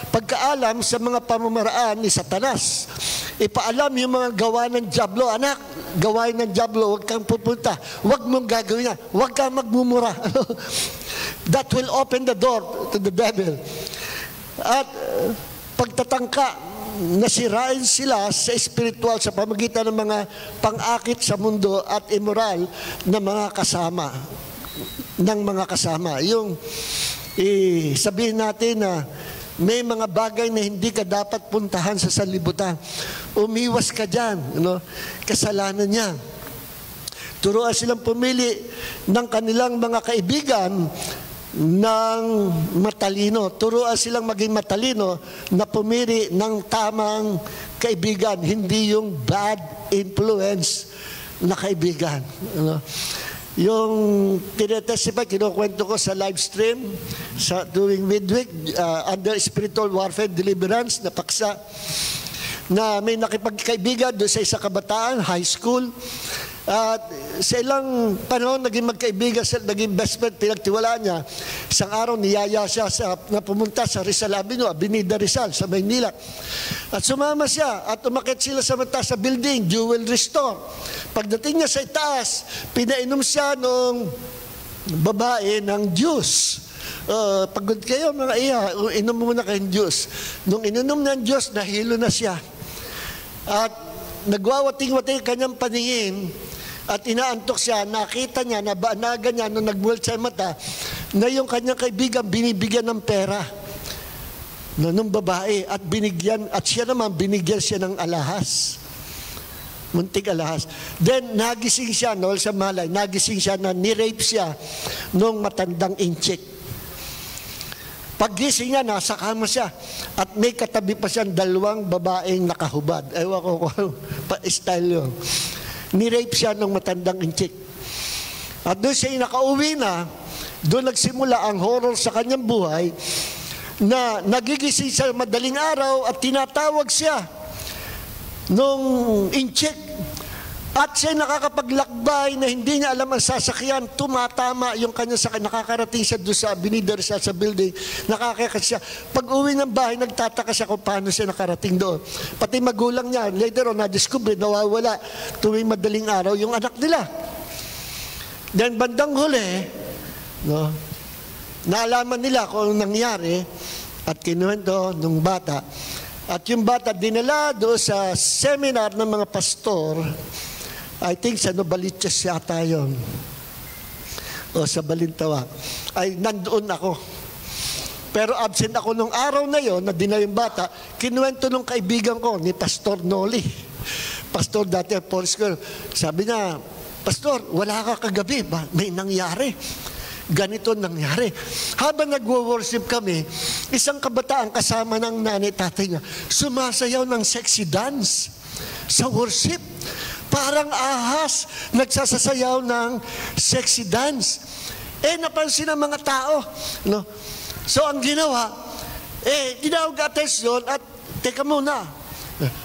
pagkaalam sa mga pamamaraan ni Satanas. Ipaalam yung mga gawa ng dyablo. Anak, gawain ng dyablo, huwag kang pupunta. Huwag mong gagawin yan. Huwag kang magmumura. That will open the door to the devil. At pagtatangka, nasirain sila sa spiritual sa pamagitan ng mga pang-akit sa mundo at immoral na mga kasama. Yung sabihin natin na may mga bagay na hindi ka dapat puntahan sa sanlibutan. Umiwas ka dyan. Kasalanan niya. Turuan silang pumili ng kanilang mga kaibigan ng matalino. Turuan silang maging matalino na pumili ng tamang kaibigan, hindi yung bad influence na kaibigan. Yung tinetestify, kinukwento ko sa live stream sa tuwing midweek under spiritual warfare deliverance na paksa, na may nakipagkaibigan doon sa isang kabataan, high school. At sa ilang panahon, naging magkaibigan siya, naging best friend, pinagtiwalaan niya. Isang araw, niyaya siya na pumunta sa Rizal Avenue, Avenida Rizal, sa Maynila. At sumama siya, at umakit sila sa mataas sa building, Jewelry Store. Pagdating niya sa itaas, pinainom siya nung babae ng juice. Pagod kayo mga iya, inom muna kayong juice. Nung ininom ng juice, nahilo na siya. At nagwawating-wating kanyang paningin, at inaantok siya, nakita niya, nabaanagan niya nung nagmulat sa mata, na yung kanyang kaibigan binibigyan ng pera nung babae, at siya naman binigyan siya ng alahas. Muntik alahas. Then, nagising siya, sa malay, nagising siya na ni-rape siya nung matandang inchik. Paggising niya, nasa kama siya. At may katabi pa siyang 2 babaeng nakahubad. Ewan ko kung pa-style yun. Ni-rape siya ng matandang inchik. At doon siya nakauwi na, doon nagsimula ang horror sa kanyang buhay, na nagigising siya madaling araw at tinatawag siya nung inchik. At siya nakakapaglakbay na hindi niya alam ang sasakyan, tumatama yung kanya sakyan, nakakarating siya doon sa Avenida Rizal, sa building, nakakakat siya. Pag uwi ng bahay, nagtataka siya kung paano siya nakarating doon. Pati magulang niya, later on, na-discover, nawawala tuwing madaling araw yung anak nila. Then bandang huli, naalaman nila kung nangyari at kinuwento nung bata. At yung bata dinala doon sa seminar ng mga pastor, I think sa Novaliches yata yun, o sa Balintawa, ay nandoon ako. Pero absent ako nung araw na yon na dinala yung bata, kinuwento nung kaibigan ko ni Pastor Noli. Pastor dati at Paul School. Sabi niya, Pastor, wala ka kagabi ba? May nangyari. Ganito nangyari. Habang nagwo-worship kami, isang kabataan kasama ng nanay tatay niya, sumasayaw ng sexy dance sa worship. Parang ahas, nagsasayaw ng sexy dance. Napansin ng mga tao. No? So, ang ginawa, tinawag atensyon at teka muna.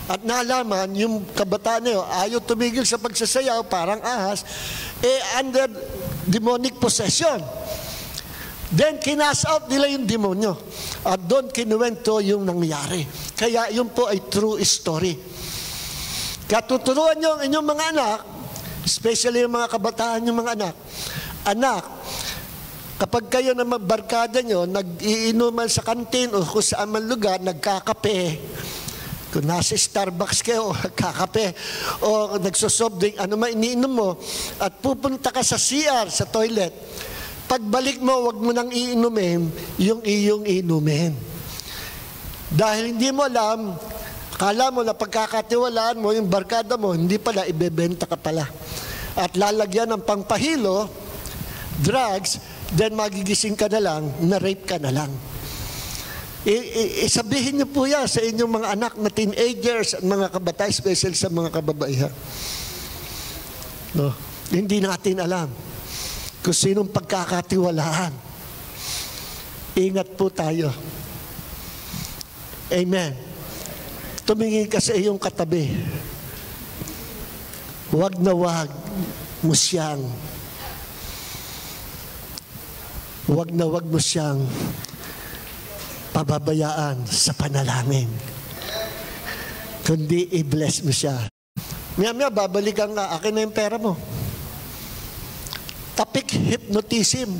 At nalaman, yung kabataan na yun, ayaw tumigil sa pagsasayaw, parang ahas, under demonic possession. Then, kinas out nila yung demonyo. At doon kinuwento yung nangyari. Kaya yun po ay true story. Katuturuan nyo ang inyong mga anak, especially yung mga kabataan yung mga anak, kapag kayo na magbarkada nyo, nag-iinuman sa kantin o kung saan man lugar, nagkakape. Kung nasa Starbucks kayo, nagkakape. O nagsosoft drink, ano man iniinom mo, at pupunta ka sa CR, sa toilet. Pagbalik mo, wag mo nang iinumin yung iyong inumin. Dahil hindi mo alam, akala mo na pagkakatiwalaan mo yung barkada mo, hindi pala, ibebenta ka pala. At lalagyan ng pangpahilo, drugs, then magigising ka na lang, na-rape ka na lang. Sabihin niyo po yan sa inyong mga anak na teenagers at mga kabataan, especially sa mga kababaihan. No? Hindi natin alam kung sinong pagkakatiwalaan. Ingat po tayo. Amen. Tumingin ka sa iyong katabi. Wag na wag mo siyang pababayaan sa panalangin. Kundi i-bless mo siya. Maya-maya, babalikan nga, akin na yung pera mo. Topic, hypnotism.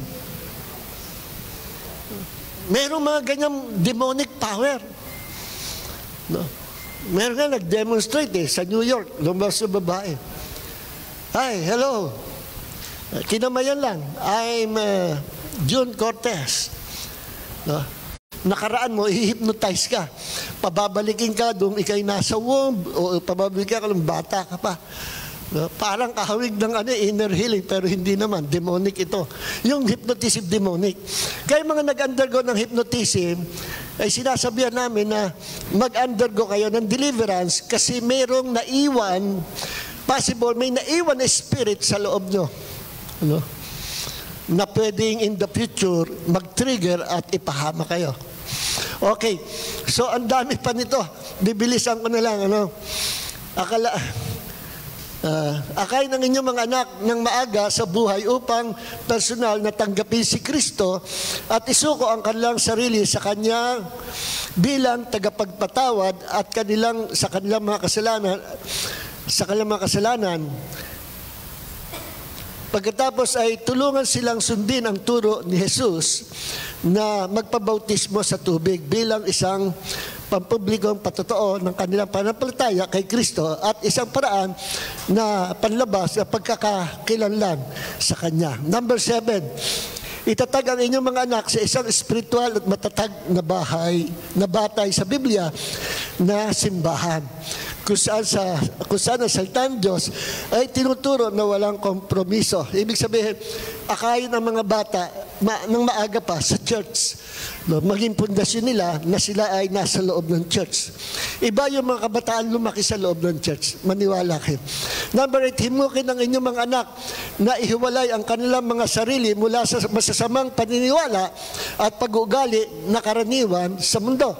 Merong mga ganyang demonic power. No? Meron nga nag-demonstrate sa New York, lumabas sa babae. Hi, hello. Kinamayan lang. I'm June Cortez. No? Nakaraan mo, i-hypnotize ka. Pababalikin ka doon, ikay nasa womb, o pababalikin ka ng bata ka pa. No? Parang kahawig ng inner healing, pero hindi naman. Demonic ito. Yung hypnotism, demonic. Kaya mga nag-undergo ng hypnotism, ay sinasabihan namin na mag-undergo kayo ng deliverance kasi mayroong naiwan, possible, may naiwan na spirit sa loob nyo. Ano? Na pwedeng in the future mag-trigger at ipahama kayo. Okay. So, ang dami pa nito. Bibilisan ko na lang. Akay ng inyong mga anak ng maaga sa buhay upang personal na tanggapin si Kristo at isuko ang kanilang sarili sa Kanya bilang tagapagpatawad at sa kanilang mga kasalanan. Pagkatapos ay tulungan silang sundin ang turo ni Jesus na magpabautismo sa tubig bilang isang pampublikong patotoo ng kanilang pananampalataya kay Kristo at isang paraan na panlabas na pagkakakilanlan sa Kanya. Number 7, itatag ang inyong mga anak sa isang spiritual at matatag na bahay na batay sa Biblia na simbahan. Kung saan ang salita ng Diyos ay tinuturo na walang kompromiso. Ibig sabihin, akayin ng mga bata ng maaga pa sa church. Maging pundasyon nila na sila ay nasa loob ng church. Iba yung mga kabataan lumaki sa loob ng church. Maniwala kayo. Number 8, himukin ang inyong mga anak na ihiwalay ang kanilang mga sarili mula sa masasamang paniniwala at pag-uugali na karaniwan sa mundo.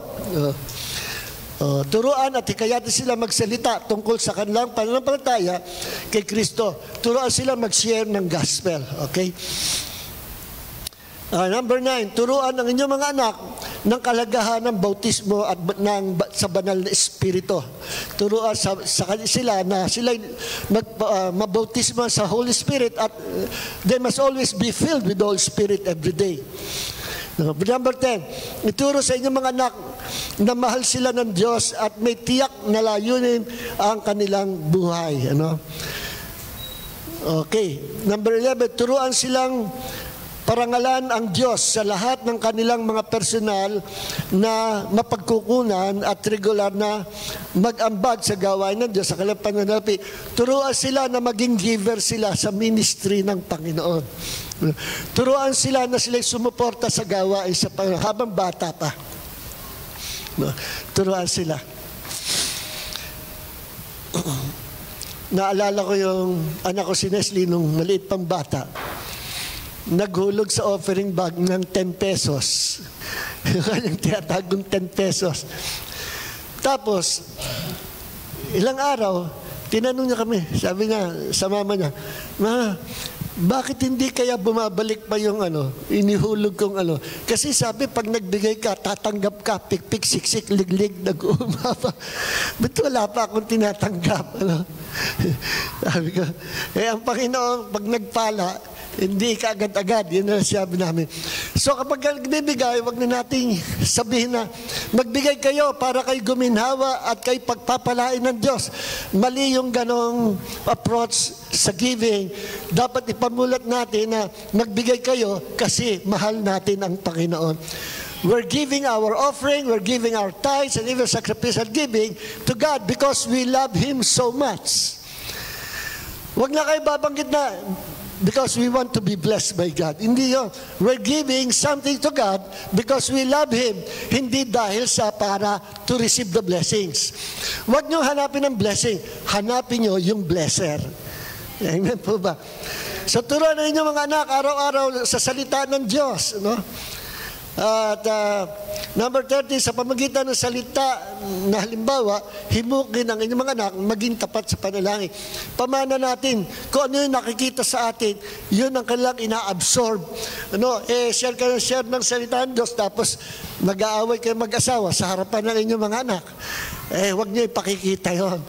Turuan at hikayatin sila magsalita tungkol sa kanilang pananampalataya kay Kristo. Turuan sila mag-share ng gospel. Okay? Number 9, turuan ang inyong mga anak ng kalagahan ng bautismo at sa banal na espiritu. Turuan sila na sila mabautismo sa Holy Spirit at they must always be filled with the Holy Spirit every day. Number 10, ituro sa inyong mga anak na mahal sila ng Diyos at may tiyak na layunin ang kanilang buhay. Okay. Number 11, turuan silang parangalan ang Diyos sa lahat ng kanilang mga personal na mapagkukunan at regular na mag-ambag sa gawain ng Diyos sa kanilang pananalapi. Turuan sila na maging giver sila sa ministry ng Panginoon. Turuan sila na sila'y sumuporta sa gawain sa Panginoon habang bata pa. Turuan sila. Naalala ko yung anak ko si Nestle nung maliit pang bata. Naghulog sa offering bag ng 10 pesos. Yung kanyang tinatagong 10 pesos. Tapos, ilang araw, tinanong niya kami. Sabi niya sa mama niya, "Ma, bakit hindi kaya bumabalik pa yung inihulog kong Kasi sabi, pag nagbigay ka, tatanggap ka, pikpik, siksik, liglig, nag-uumapa. Ba't wala pa akong tinatanggap? Sabi ko, ang Panginoon, pag nagpala, hindi ka agad-agad. Yun na sabi namin. So kapag nagbibigay, wag na nating sabihin na magbigay kayo para kay guminhawa at kay pagpapalain ng Diyos. Mali yung ganong approach sa giving. Dapat ipamulat natin na magbigay kayo kasi mahal natin ang Panginoon. We're giving our offering, we're giving our tithes and even sacrificial giving to God because we love Him so much. Wag na kayo babanggit na because we want to be blessed by God. Hindi yun. We're giving something to God because we love Him. Hindi dahil sa para to receive the blessings. Huwag nyo hanapin ang blessing. Hanapin nyo yung blesser. Amen po ba? So turuan na inyo mga anak, araw-araw sa salita ng Diyos. No? At number 30, sa pamagitan ng salita na halimbawa, himukin ang inyong mga anak maging tapat sa panalangin. Pamana natin kung ano yung nakikita sa atin, yun ang kanilang ina-absorb. Share ka ng share ng salita ng Diyos, tapos mag-aaway kayo mag-asawa sa harapan ng inyong mga anak. Huwag niyo ipakikita yun.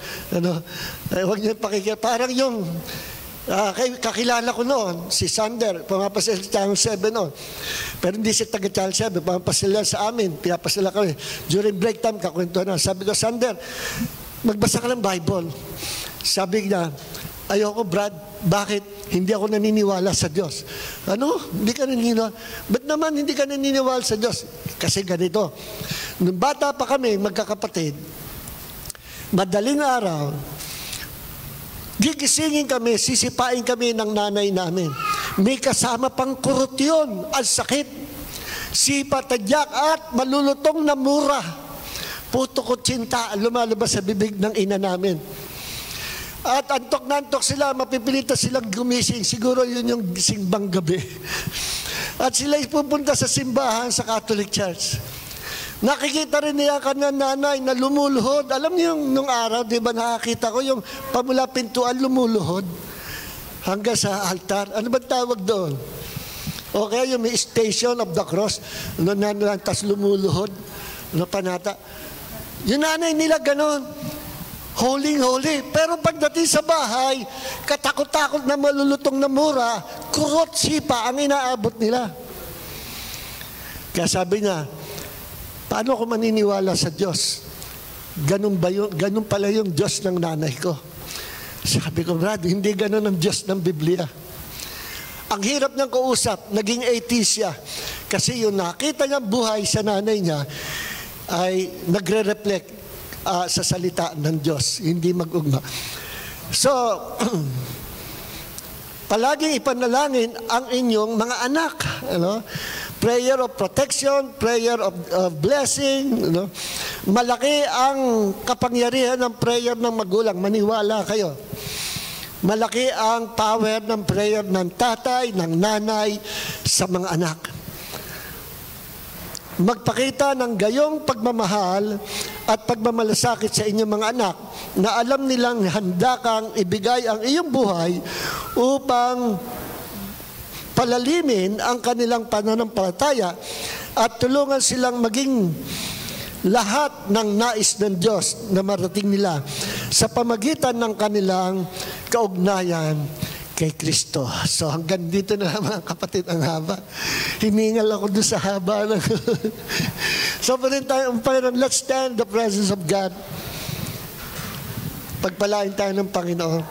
Huwag niyo ipakikita. Parang yung kakilala ko noon, si Sander, pumapasil sa Channel 7 noon. Pero hindi siya taga Channel 7, pumapasil sa amin, pinapasila kami. During break time, kakwento na. Sabi ko, Sander, magbasa ka ng Bible. Sabi niya, ayoko Brad, bakit? Hindi ako naniniwala sa Diyos. Hindi ka naniniwala? Ba't naman hindi ka naniniwala sa Diyos? Kasi ganito, nung bata pa kami, magkakapatid, madaling araw, gigisingin kami, sisipain kami ng nanay namin. May kasama pang kurot yun. Ang sakit. Sipa, tadyak at malulutong na mura. Puto kutsinta lumalabas sa bibig ng ina namin. At antok na antok sila, mapipilitan silang gumising. Siguro yun yung simbang gabi. At sila pupunta sa simbahan sa Catholic Church. Nakikita rin niya ka na nanay na lumuluhod. Alam niyo yung nung araw, di ba nakakita ko yung pamula pintuan lumuluhod hanggang sa altar. Ano ba tawag doon? O kaya yung may Station of the Cross, tas lumuluhod, panata. Yung nanay nila ganon, holy. Pero pagdating sa bahay, katakot-takot na malulutong na mura, kurot sipa ang inaabot nila. Kaya sabi niya, paano ako maniniwala sa Diyos? Ganun pala yung Diyos ng nanay ko. Sabi ko, Brad, hindi ganun ang Diyos ng Biblia. Ang hirap niyang kausap, naging atheist siya. Kasi yung nakita niyang buhay sa nanay niya ay nagre-reflect sa salita ng Diyos. Hindi mag-ugma. So, palaging ipanalangin ang inyong mga anak. Prayer of protection, prayer of blessing. Malaki ang kapangyarihan ng prayer ng magulang. Maniwala kayo. Malaki ang power ng prayer ng tatay, ng nanay sa mga anak. Magpakita ng gayong pagmamahal at pagmamalasakit sa inyong mga anak na alam nilang handa kang ibigay ang iyong buhay upang palalimin ang kanilang pananampalataya at tulungan silang maging lahat ng nais ng Diyos na marating nila sa pamagitan ng kanilang kaugnayan kay Kristo. So hanggang dito na mga kapatid ang haba. Hiningal ako doon sa haba. So pa rin tayo, let's stand in the presence of God. Pagpalain tayo ng Panginoon.